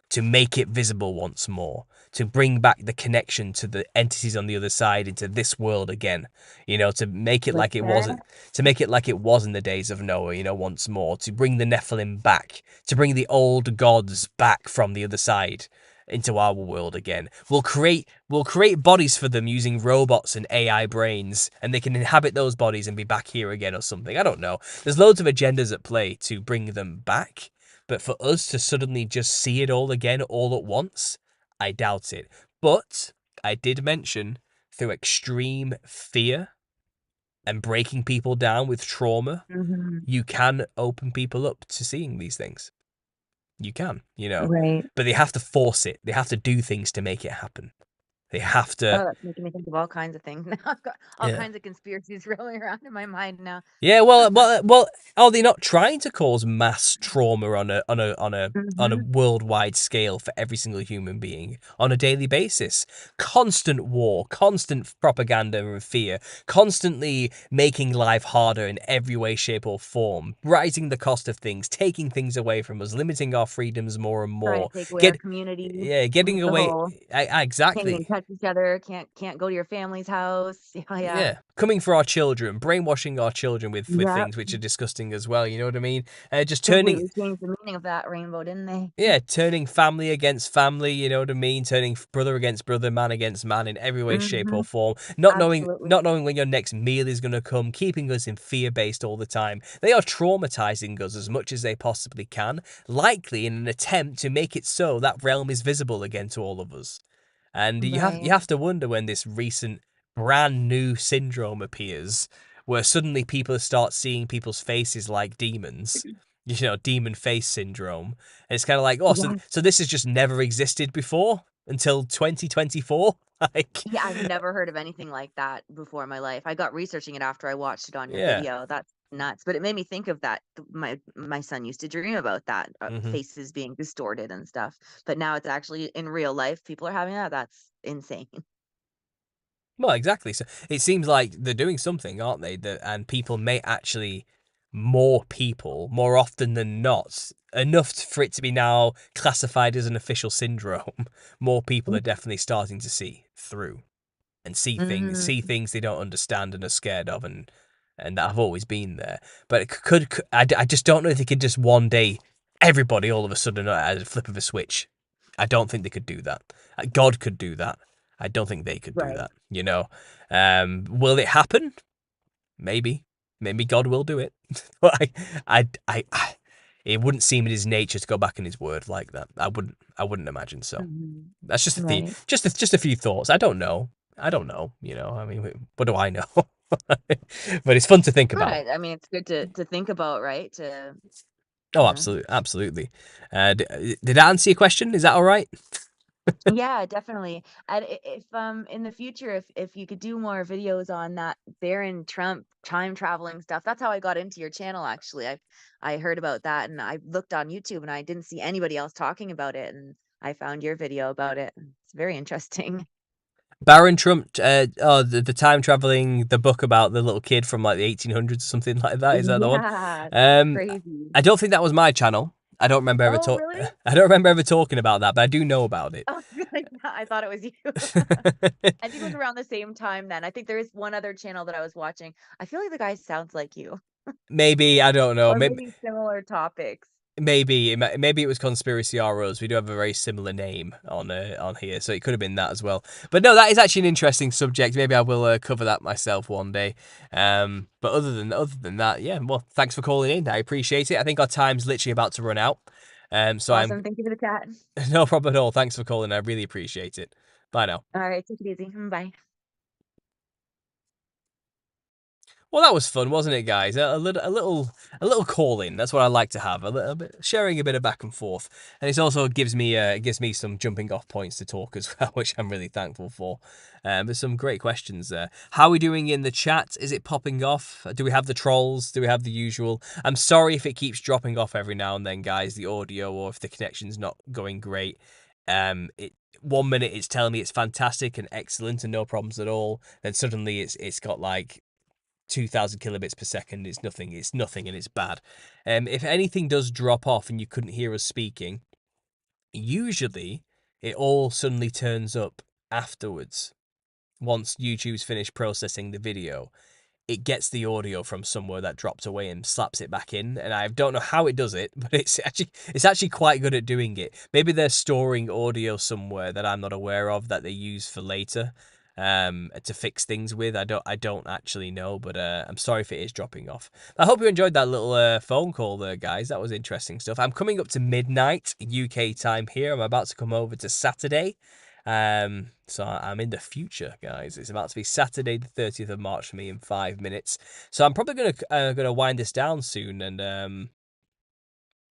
to make it visible once more, to bring back the connection to the entities on the other side into this world again. To make it
Like
like it
that?
wasn't, to make it like it was in the days of Noah. Once more, to bring the Nephilim back, to bring the old gods back from the other side into our world again. We'll create bodies for them using robots and AI brains, and they can inhabit those bodies and be back here again or something. I don't know. There's loads of agendas at play to bring them back, but for us to suddenly just see it all again all at once, I doubt it. But I did mention through extreme fear and breaking people down with trauma,
Hmm.
you can open people up to seeing these things. You can,
Right.
but they have to force it. They have to do things to make it happen. They have to,
Oh, that's making me think of all kinds of things. Now I've got all
yeah.
kinds of conspiracies rolling around in my mind now.
Yeah, well. Are they not trying to cause mass trauma on a
Hmm.
worldwide scale for every single human being on a daily basis? Constant war, constant propaganda and fear, constantly making life harder in every way, shape, or form, rising the cost of things, taking things away from us, limiting our freedoms more and
Trying
more.
to take away our
Get
community,
yeah, getting
the
away.
whole can't even
Exactly.
touch each other, can't go to your family's house. Yeah, yeah.
Yeah, coming for our children, brainwashing our children with
Yep.
things which are disgusting as well. You know what I mean? Just turning,
Completely changed the meaning of that rainbow, didn't they?
yeah, turning family against family. You know what I mean? Turning brother against brother, man against man in every way, shape,
Hmm.
or form. Not knowing,
Absolutely.
not knowing when your next meal is going to come, keeping us in fear based all the time. They are traumatizing us as much as they possibly can, likely in an attempt to make it so that realm is visible again to all of us. And you
Right.
have to wonder when this recent brand new syndrome appears, where suddenly people start seeing people's faces like demons. Demon face syndrome. And it's kind of like, oh, so
Yeah.
so this has just never existed before until 2024. Like,
Yeah, I've never heard of anything like that before in my life. I got researching it after I watched it on your
yeah.
video. That's nuts. But it made me think of that. My son used to dream about that,
hmm
faces being distorted and stuff. But now it's actually in real life. People are having that. That's insane.
Well, exactly. So it seems like they're doing something, aren't they? And people may actually, more people, more often than not, enough for it to be now classified as an official syndrome. More people are definitely starting to see through and see
Hmm.
things they don't understand and are scared of, and that have always been there. But I just don't know if they could just one day, everybody all of a sudden at a flip of a switch. I don't think they could do that. God could do that. I don't think they could do
Right.
that. Will it happen? Maybe. Maybe God will do it. But it wouldn't seem in his nature to go back in his word like that. I wouldn't imagine so.
Hmm.
That's just
Right.
just a few thoughts. I don't know. I don't know. I mean, what do I know? But it's fun to think about.
Right. I mean, it's good to think about, right? To
Oh,
you know.
absolutely, absolutely. Did I answer your question? Is that all right?
Yeah, definitely. And if in the future, if you could do more videos on that Baron Trump time traveling stuff, that's how I got into your channel actually. I heard about that and I looked on YouTube and I didn't see anybody else talking about it and I found your video about it. It's very interesting.
Baron Trump, the time traveling, the book about the little kid from like the 1800s or something like that. Is that the one?
Yeah,
Um,
crazy.
I don't think that was my channel. I don't remember ever
Oh,
talk.
really?
I don't remember ever talking about that, but I do know about it.
Oh, really? I thought it was you. I think it was around the same time then. I think there is one other channel that I was watching. I feel like the guy sounds like you,
Maybe I don't know.
or
Maybe
maybe similar topics.
maybe it was Conspiracy ROs. We do have a very similar name on here, so it could have been that as well. But no, that is actually an interesting subject. Maybe I will cover that myself one day. But other than that, yeah. Well, thanks for calling in. I appreciate it. I think our time's literally about to run out. So I'm
Awesome. Thank you for the chat.
no problem at all. Thanks for calling. I really appreciate it. Bye now.
All right. Take it easy. Bye.
Well, that was fun, wasn't it, guys? A little call in. That's what I like to have. A little bit sharing a bit of back and forth, and it also gives me some jumping off points to talk as well, which I'm really thankful for. There's some great questions there. How are we doing in the chat? Is it popping off? Do we have the trolls? Do we have the usual? I'm sorry if it keeps dropping off every now and then, guys. The audio or if the connection's not going great. It 1 minute it's telling me it's fantastic and excellent and no problems at all. Then suddenly it's got like 2,000 kilobits per second. It's nothing and it's bad. If anything does drop off and you couldn't hear us speaking, usually it all suddenly turns up afterwards once YouTube's finished processing the video. It gets the audio from somewhere that dropped away and slaps it back in. And I don't know how it does it, but it's actually quite good at doing it. Maybe they're storing audio somewhere that I'm not aware of that they use for later, to fix things with. I don't actually know, but I'm sorry if it is dropping off. I hope you enjoyed that little phone call there, guys. That was interesting stuff. I'm coming up to midnight UK time here. I'm about to come over to Saturday. So I'm in the future, guys. It's about to be Saturday, the 30th of March for me in 5 minutes. So I'm probably gonna wind this down soon, and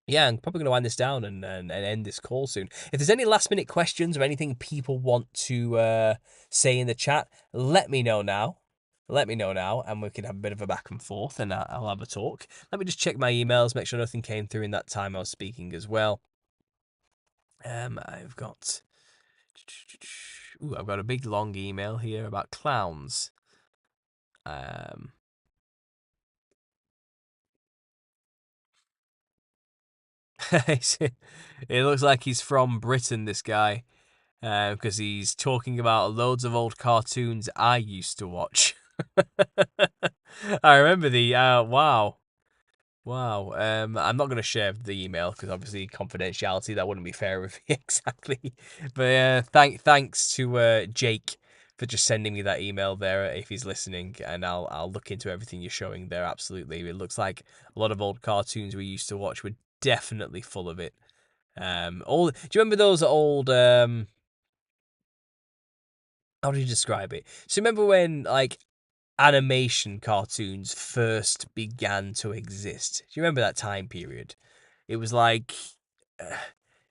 yeah, I'm probably gonna wind this down and end this call soon. If there's any last minute questions or anything people want to say in the chat, let me know now. Let me know now, and we can have a bit of a back and forth, and I'll have a talk. Let me just check my emails, make sure nothing came through in that time I was speaking as well. I've got. Ooh, I've got a big long email here about clowns. Um, it looks like he's from Britain, this guy, because he's talking about loads of old cartoons I used to watch. I remember the wow. Wow. I'm not going to share the email because obviously confidentiality. That wouldn't be fair with me exactly. But thanks to Jake for just sending me that email there if he's listening, and I'll look into everything you're showing there. Absolutely, it looks like a lot of old cartoons we used to watch were definitely full of it. All do you remember those old how do you describe it? So remember when like animation cartoons first began to exist? Do you remember that time period? It was like uh,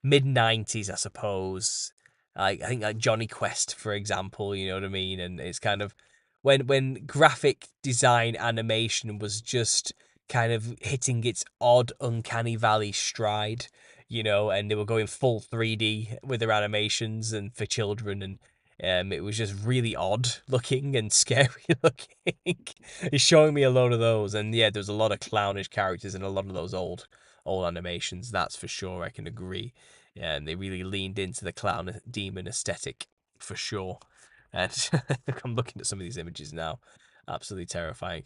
mid 90s, I suppose. Like I think like Johnny Quest, for example, you know what I mean? And it's kind of when graphic design animation was just kind of hitting its odd uncanny valley stride, and they were going full 3D with their animations and for children, and it was just really odd looking and scary looking. He's showing me a load of those, and yeah, there's a lot of clownish characters in a lot of those old animations. That's for sure. I can agree. And they really leaned into the clown demon aesthetic for sure. And I'm looking at some of these images now, absolutely terrifying.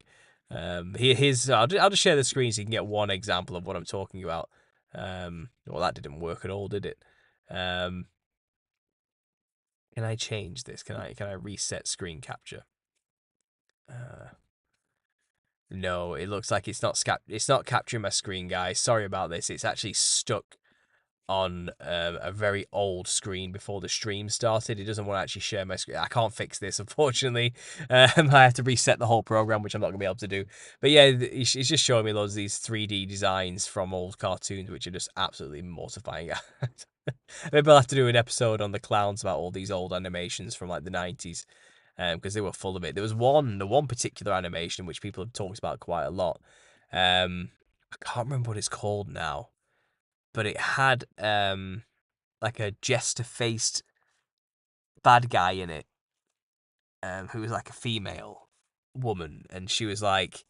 Here's I'll just share the screen so you can get one example of what I'm talking about. Well, that didn't work at all, did it? Can I change this? Can I reset screen capture? Uh, no, it looks like it's not capturing my screen, guys. Sorry about this. It's actually stuck on a very old screen before the stream started. It doesn't want to actually share my screen. I can't fix this, unfortunately. I have to reset the whole program, which I'm not going to be able to do. But yeah, it's just showing me loads of these 3D designs from old cartoons, which are just absolutely mortifying. Maybe I'll have to do an episode on the clowns about all these old animations from like the 90s. Because they were full of it. There was the one particular animation which people have talked about quite a lot. I can't remember what it's called now, but it had like a jester faced bad guy in it, who was like a female woman, and she was like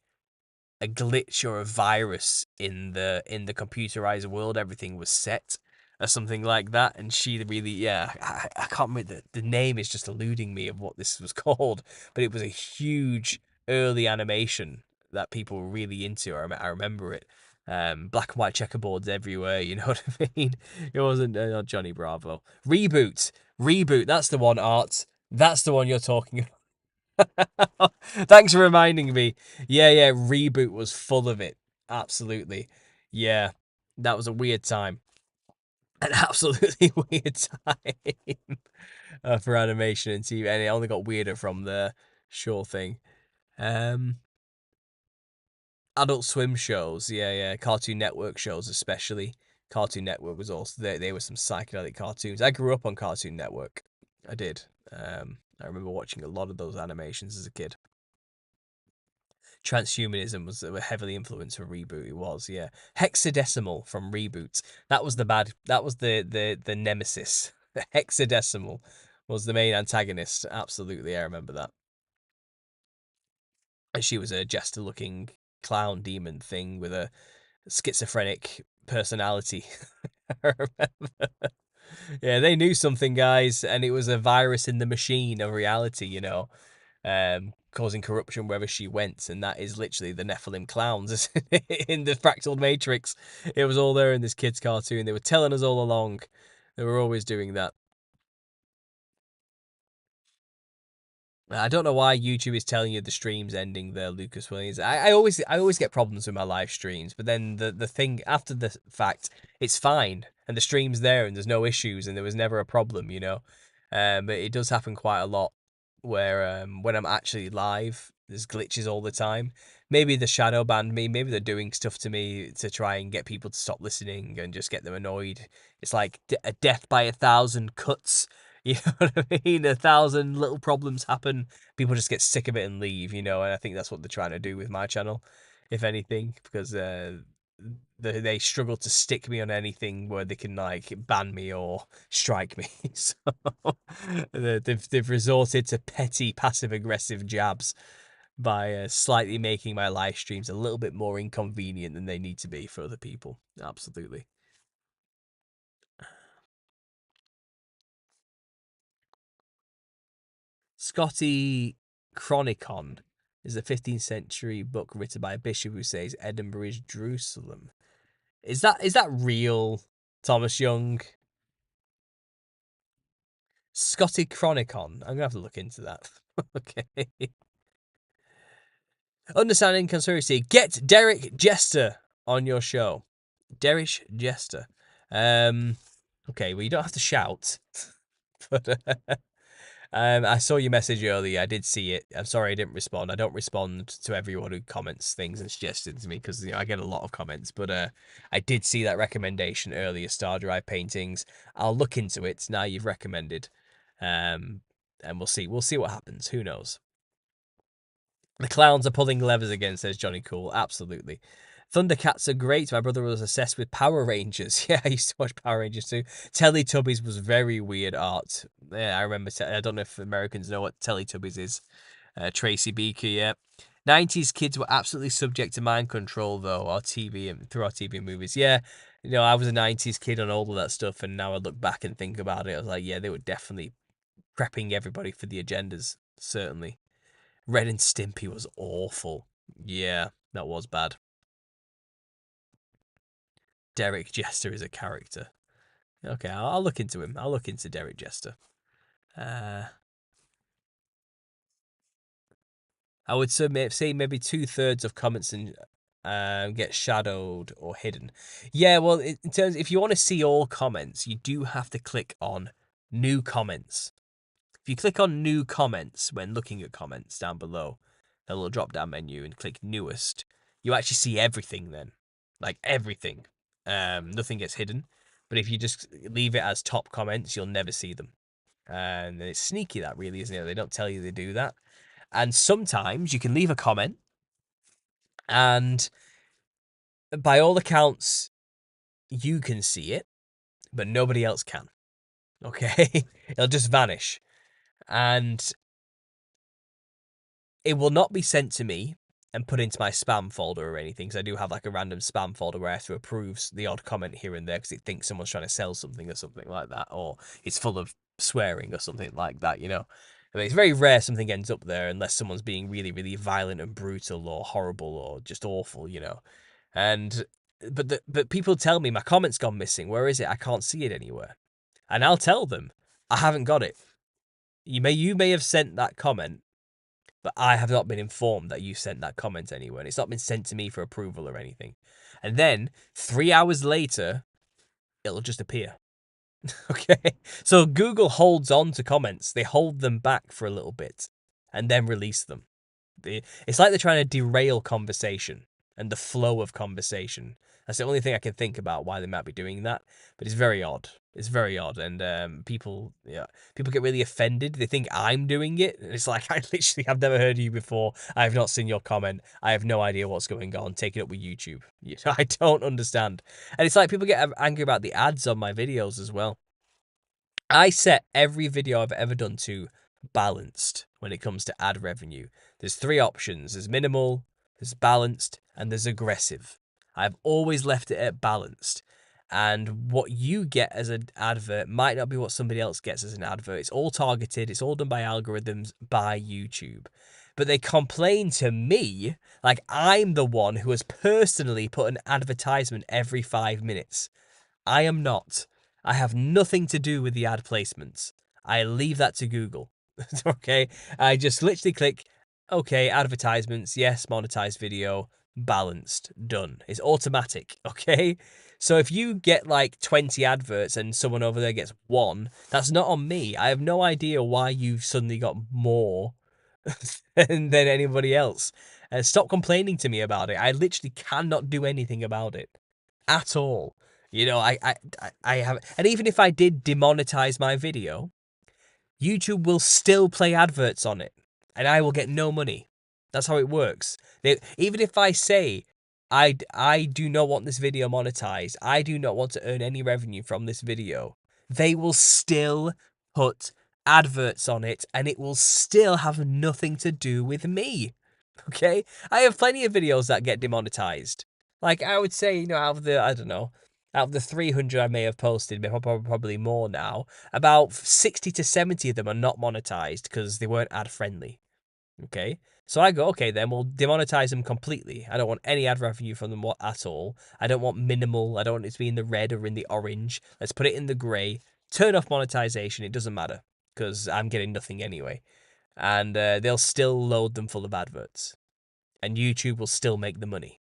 a glitch or a virus in the computerized world. Everything was set or something like that, and she really, yeah, I can't remember, the name is just eluding me of what this was called, but it was a huge early animation that people were really into. I remember it. Black and white checkerboards everywhere, you know what I mean? It wasn't not Johnny Bravo. Reboot, that's the one, Art. That's the one you're talking. Thanks for reminding me. Yeah, Reboot was full of it. Absolutely. Yeah, that was a weird time. An absolutely weird time for animation and TV, and it only got weirder from there. Sure thing. Um, Adult Swim shows, yeah, Cartoon Network shows especially. Cartoon Network was also there. They were some psychedelic cartoons. I grew up on Cartoon Network. I did. I remember watching a lot of those animations as a kid. Transhumanism was heavily influenced from Reboot. It was, yeah. Hexadecimal from Reboot. That was the bad. That was the nemesis. The Hexadecimal was the main antagonist. Absolutely, I remember that. And she was a jester-looking clown demon thing with a schizophrenic personality. I remember. Yeah, they knew something, guys, and it was a virus in the machine of reality. Causing corruption wherever she went, and that is literally the Nephilim clowns in the fractal matrix. It was all there in this kid's cartoon. They were telling us all along. They were always doing that. I don't know why YouTube is telling you the stream's ending there, Lucas Williams. I always get problems with my live streams, but then the thing after the fact, it's fine, and the stream's there, and there's no issues, and there was never a problem. But it does happen quite a lot where when I'm actually live, there's glitches all the time. Maybe the shadow banned me. Maybe they're doing stuff to me to try and get people to stop listening and just get them annoyed. It's like a death by 1,000 cuts. You know what I mean? 1,000 little problems happen. People just get sick of it and leave. And I think that's what they're trying to do with my channel, if anything, because they struggle to stick me on anything where they can like ban me or strike me. So they've resorted to petty passive aggressive jabs by slightly making my live streams a little bit more inconvenient than they need to be for other people. Absolutely. Scotty Chronicon is a 15th century book written by a bishop who says Edinburgh is Jerusalem. Is that real, Thomas Young? Scotty Chronicon. I'm gonna have to look into that. Okay. Understanding conspiracy. Get Derek Jester on your show. Derek Jester. Okay, well you don't have to shout. But I saw your message earlier. I did see it. I'm sorry I didn't respond. I don't respond to everyone who comments things and suggestions to me because I get a lot of comments. But I did see that recommendation earlier. Star Drive paintings. I'll look into it now. You've recommended, and we'll see. We'll see what happens. Who knows? The clowns are pulling levers again, says Johnny Cool. Absolutely. Thundercats are great. My brother was obsessed with Power Rangers. Yeah, I used to watch Power Rangers too. Teletubbies was very weird art. Yeah, I remember. I don't know if Americans know what Teletubbies is. Tracy Beaker, yeah. 90s kids were absolutely subject to mind control, though, our TV and through our TV and movies. Yeah, I was a 90s kid on all of that stuff, and now I look back and think about it. I was like, yeah, they were definitely prepping everybody for the agendas, certainly. Ren and Stimpy was awful. Yeah, that was bad. Derek Jester is a character. Okay, I'll look into him. I'll look into Derek Jester. I would say maybe 2/3 of comments and get shadowed or hidden. Yeah, well, in terms if you want to see all comments, you do have to click on new comments. If you click on new comments when looking at comments down below, a little drop down menu and click newest, you actually see everything then. Like everything. Nothing gets hidden. But if you just leave it as top comments, you'll never see them. And it's sneaky that really, isn't it? They don't tell you they do that. And sometimes you can leave a comment and by all accounts, you can see it, but nobody else can. Okay? It'll just vanish. And it will not be sent to me and put into my spam folder or anything, because I do have like a random spam folder where I have to approve the odd comment here and there because it thinks someone's trying to sell something or something like that, or it's full of swearing or something like that, I mean, it's very rare something ends up there unless someone's being really, really violent and brutal or horrible or just awful, And but people tell me my comment's gone missing. Where is it? I can't see it anywhere. And I'll tell them I haven't got it. You may have sent that comment, but I have not been informed that you sent that comment anywhere, and it's not been sent to me for approval or anything. And then 3 hours later, it'll just appear. Okay, so Google holds on to comments; they hold them back for a little bit, and then release them. It's like they're trying to derail conversation and the flow of conversation. That's the only thing I can think about why they might be doing that. But it's very odd. It's very odd, and people get really offended. They think I'm doing it. And it's like I literally have never heard of you before. I have not seen your comment. I have no idea what's going on. Take it up with YouTube. I don't understand. And it's like people get angry about the ads on my videos as well. I set every video I've ever done to balanced when it comes to ad revenue. There's three options. There's minimal, there's balanced, and there's aggressive. I've always left it at balanced. And what you get as an advert might not be what somebody else gets as an advert. It's all targeted. It's all done by algorithms by YouTube. But they complain to me like I'm the one who has personally put an advertisement every 5 minutes. I am not. I have nothing to do with the ad placements. I leave that to Google. Okay? I just literally click, okay, advertisements, yes, monetized video, balanced, done. It's automatic, okay? So if you get like 20 adverts and someone over there gets one, that's not on me. I have no idea why you've suddenly got more than anybody else. Stop complaining to me about it. I literally cannot do anything about it at all. You know, I have, and even if I did demonetize my video, YouTube will still play adverts on it, and I will get no money. That's how it works. Even if I say I do not want this video monetized, I do not want to earn any revenue from this video, they will still put adverts on it, and it will still have nothing to do with me. Okay, I have plenty of videos that get demonetized. Like I would say, out of the I don't know, out of the 300 I may have posted, probably more now, about 60 to 70 of them are not monetized because they weren't ad friendly. Okay, so I go, okay, then we'll demonetize them completely. I don't want any ad revenue from them at all. I don't want minimal. I don't want it to be in the red or in the orange. Let's put it in the grey. Turn off monetization. It doesn't matter because I'm getting nothing anyway, and they'll still load them full of adverts, and YouTube will still make the money.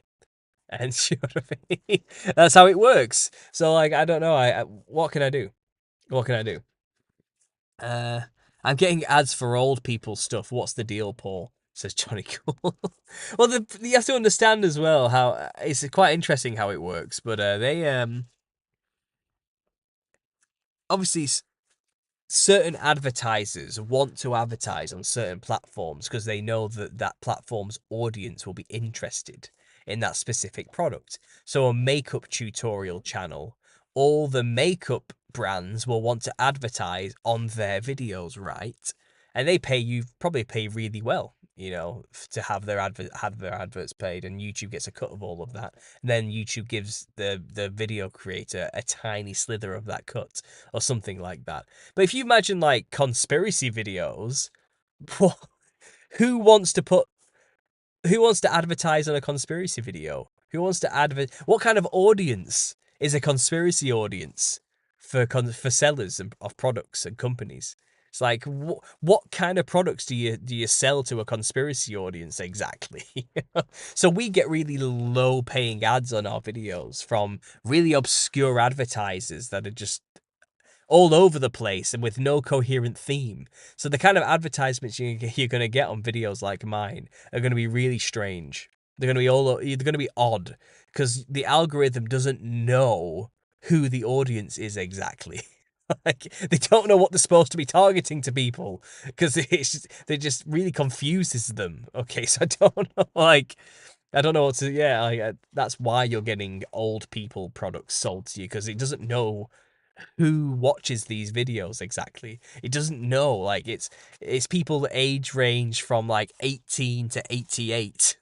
And you know what I mean? That's how it works. So like, I don't know. What can I do? What can I do? Uh, I'm getting ads for old people stuff. What's the deal, Paul? Says Johnny Cool. Well, you have to understand as well how it's quite interesting how it works. But they obviously certain advertisers want to advertise on certain platforms because they know that that platform's audience will be interested in that specific product. So a makeup tutorial channel, all the makeup brands will want to advertise on their videos, right? And they probably pay really well, to have their adverts paid, and YouTube gets a cut of all of that. And then YouTube gives the video creator a tiny slither of that cut or something like that. But if you imagine like conspiracy videos, who wants to put who wants to advertise on a conspiracy video? Who wants to What kind of audience is a conspiracy audience for sellers of products and companies? It's like what kind of products do you sell to a conspiracy audience exactly? So we get really low paying ads on our videos from really obscure advertisers that are just all over the place and with no coherent theme. So the kind of advertisements you're going to get on videos like mine are going to be really strange. They're going to be odd because the algorithm doesn't know who the audience is exactly. Like they don't know what they're supposed to be targeting to people because they just really confuses them. Okay, so I don't know, like I don't know what to. Yeah, that's why you're getting old people products sold to you because it doesn't know who watches these videos exactly. It doesn't know. Like it's people that age range from like 18 to 88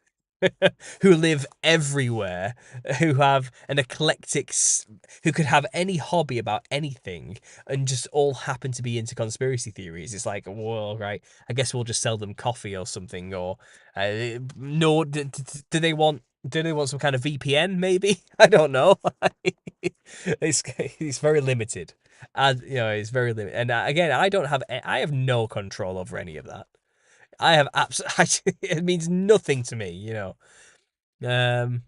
who live everywhere, who have an who could have any hobby about anything and just all happen to be into conspiracy theories. It's like, well, right, I guess we'll just sell them coffee or something. Or no, do they want some kind of VPN? Maybe I don't know. It's very limited, and it's very limited. And again, I have no control over any of that. I have absolutely. It means nothing to me. Um,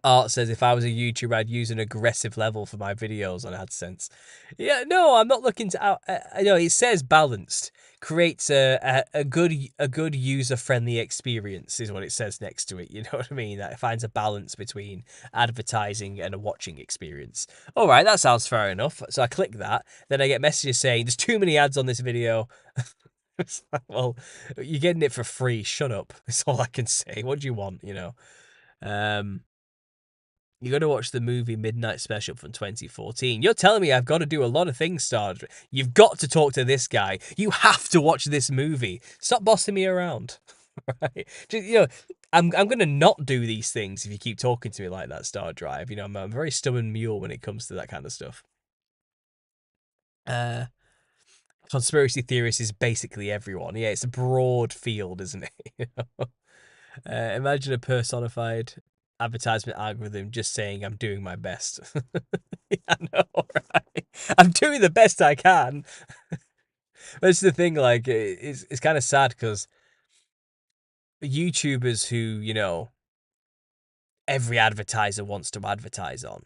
Art says if I was a YouTuber, I'd use an aggressive level for my videos on AdSense. Yeah, no, I'm not looking to. I know it says balanced, creates a good user friendly experience is what it says next to it. You know what I mean? That it finds a balance between advertising and a watching experience. All right, that sounds fair enough. So I click that, then I get messages saying there's too many ads on this video. It's like, well, you're getting it for free. Shut up. That's all I can say. What do you want? Um, you got to watch the movie Midnight Special from 2014. You're telling me I've got to do a lot of things, Star. You've got to talk to this guy. You have to watch this movie. Stop bossing me around. Right? I'm gonna not do these things if you keep talking to me like that, Star Drive. I'm a very stubborn mule when it comes to that kind of stuff. Uh, Conspiracy theorists is basically everyone. Yeah, it's a broad field, isn't it? Imagine a personified advertisement algorithm just saying I'm doing my best. Yeah, I know, right? I'm doing the best I can. That's the thing. Like, it's kind of sad because YouTubers who, every advertiser wants to advertise on,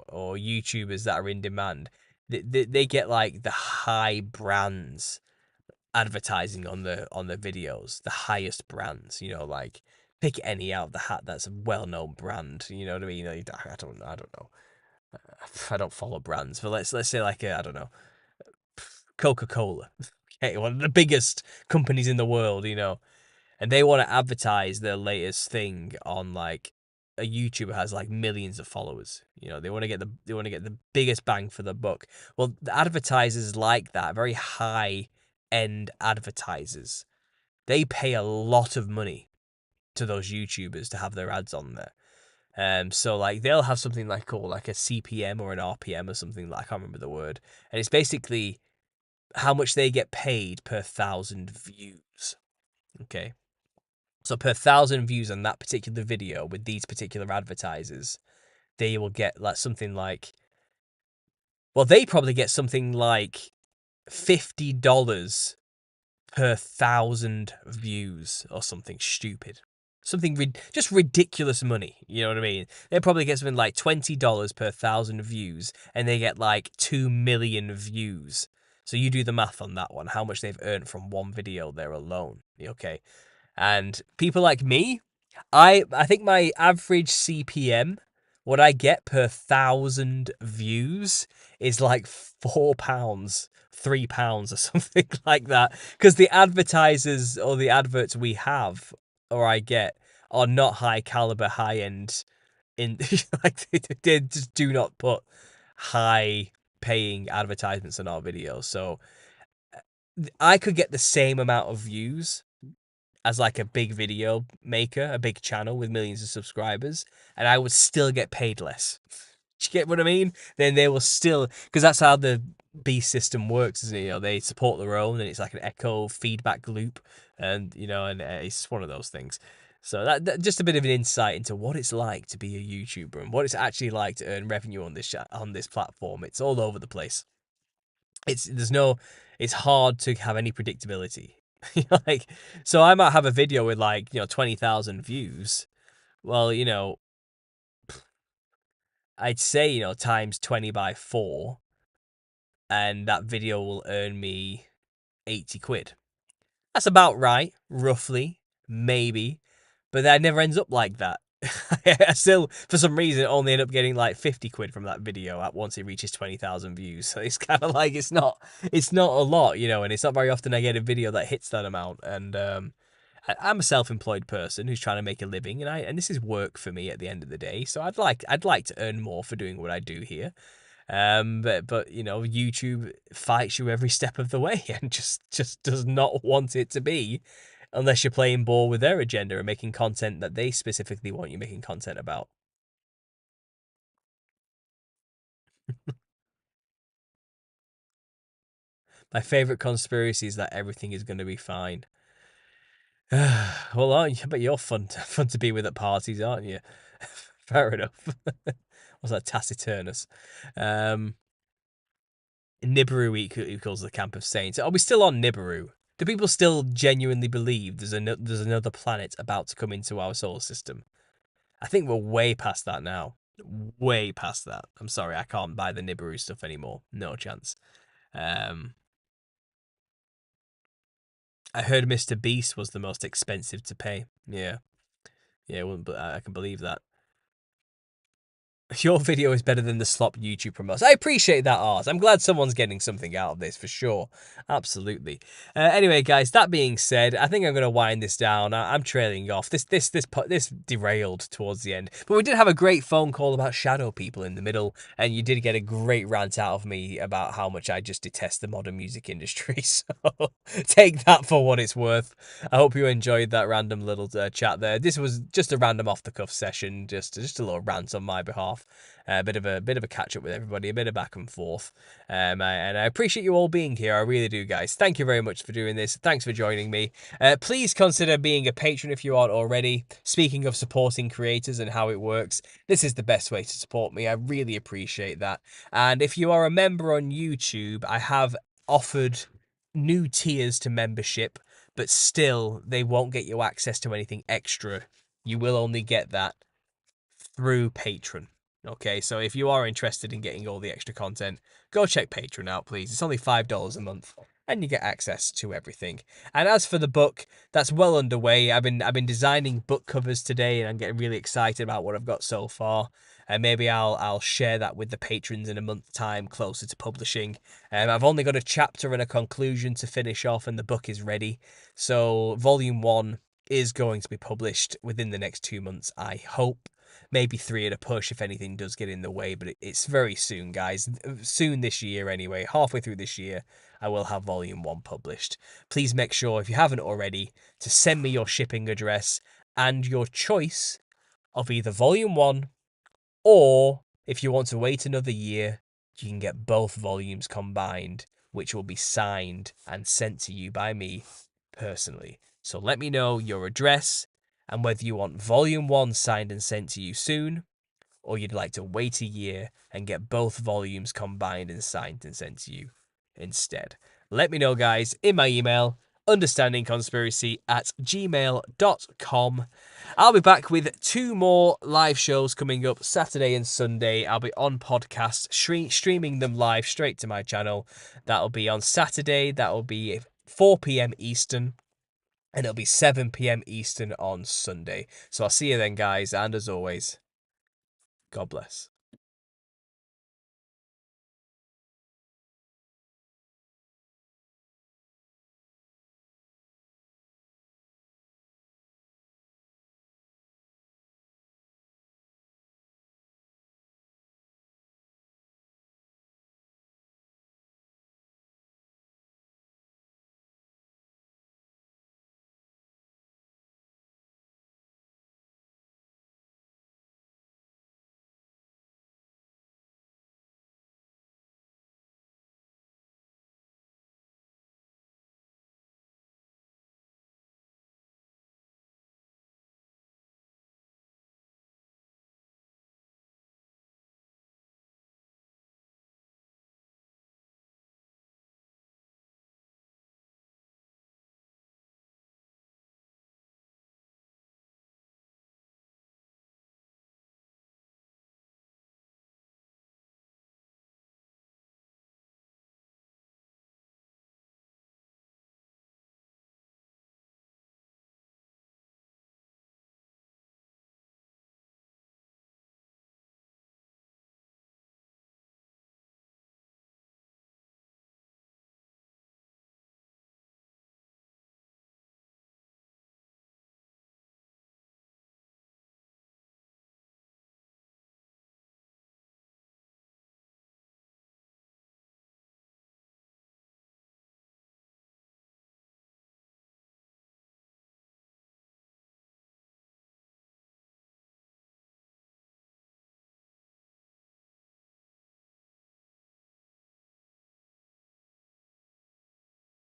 or YouTubers that are in demand. They get like the high brands advertising on the videos, the highest brands, like pick any out of the hat that's a well-known brand, you know what I mean? I don't know. I don't follow brands, but let's say like I don't know, Coca-Cola. Okay, one of the biggest companies in the world, and they want to advertise their latest thing on like a YouTuber has like millions of followers. They want to get the biggest bang for the buck. Well, the advertisers like that, very high end advertisers, they pay a lot of money to those YouTubers to have their ads on there. So like they'll have something like called like a CPM or an RPM or something like I can't remember the word, and it's basically how much they get paid per thousand views. Okay, so per thousand views on that particular video with these particular advertisers, they will get like something like, well, they probably get something like $50 per thousand views or something stupid. Something just ridiculous money. You know what I mean? They probably get something like $20 per thousand views, and they get like 2 million views. So you do the math on that one, how much they've earned from one video there alone. Okay. And people like me, I think my average CPM, what I get per thousand views, is like £4, £3 or something like that. Because the advertisers or the adverts we have or I get are not high caliber, high end in like they just do not put high paying advertisements on our videos. So I could get the same amount of views as like a big video maker, a big channel with millions of subscribers, and I would still get paid less. Do you get what I mean? Then they will still, because that's how the beast system works, isn't it? They support their own, and it's like an echo feedback loop, and it's one of those things. So that just a bit of an insight into what it's like to be a YouTuber and what it's actually like to earn revenue on this platform. It's all over the place. It's hard to have any predictability. Like, so I might have a video with like 20,000 views. Well, I'd say times 20 by 4, and that video will earn me 80 quid. That's about right, roughly, maybe, but that never ends up like that. I still, for some reason, only end up getting like 50 quid from that video at once it reaches 20,000 views. So it's kind of like it's not a lot, and it's not very often I get a video that hits that amount. And I'm a self-employed person who's trying to make a living, and this is work for me at the end of the day. So I'd like to earn more for doing what I do here. But YouTube fights you every step of the way and just does not want it to be, unless you're playing ball with their agenda and making content that they specifically want you making content about. My favorite conspiracy is that everything is going to be fine. Well, aren't you? But you're fun to be with at parties, aren't you? Fair enough. What's that, Taciturnus? Um, Nibiru equals the camp of saints. Are we still on Nibiru? Do people still genuinely believe there's another planet about to come into our solar system? I think we're way past that now. Way past that. I'm sorry, I can't buy the Nibiru stuff anymore. No chance. Um, I heard Mr. Beast was the most expensive to pay. Yeah, yeah, I can believe that. Your video is better than the slop YouTube promotes. I appreciate that, Art. I'm glad someone's getting something out of this, for sure. Absolutely. Anyway, guys, that being said, I think I'm going to wind this down. I'm trailing off. This derailed towards the end. But we did have a great phone call about shadow people in the middle, and you did get a great rant out of me about how much I just detest the modern music industry. So take that for what it's worth. I hope you enjoyed that random little chat there. This was just a random off-the-cuff session, just a little rant on my behalf. A bit of a catch up with everybody, a bit of back and forth, and I appreciate you all being here. I really do, guys. Thank you very much for doing this. Thanks for joining me. Please consider being a patron if you aren't already. Speaking of supporting creators and how it works, this is the best way to support me. I really appreciate that. And if you are a member on YouTube, I have offered new tiers to membership but still, they won't get you access to anything extra. You will only get that through Patreon. Okay, so if you are interested in getting all the extra content, go check Patreon out, please. It's only $5 a month, and you get access to everything. And as for the book, that's well underway. I've been designing book covers today, and I'm getting really excited about what I've got so far. And maybe I'll share that with the patrons in a month's time, closer to publishing. I've only got a chapter and a conclusion to finish off, and the book is ready. So Volume 1 is going to be published within the next 2 months, I hope. Maybe 3 at a push if anything does get in the way, but it's very soon, guys. Soon this year, anyway. Halfway through this year, I will have Volume 1 published. Please make sure, if you haven't already, to send me your shipping address and your choice of either Volume 1, or if you want to wait another year, you can get both volumes combined, which will be signed and sent to you by me personally. So let me know your address and whether you want Volume 1 signed and sent to you soon, or you'd like to wait a year and get both volumes combined and signed and sent to you instead. Let me know, guys, in my email, understandingconspiracy@gmail.com. I'll be back with 2 more live shows coming up Saturday and Sunday. I'll be on podcast, streaming them live straight to my channel. That'll be on Saturday. That'll be 4 p.m. Eastern. And it'll be 7 p.m. Eastern on Sunday. So I'll see you then, guys. And as always, God bless.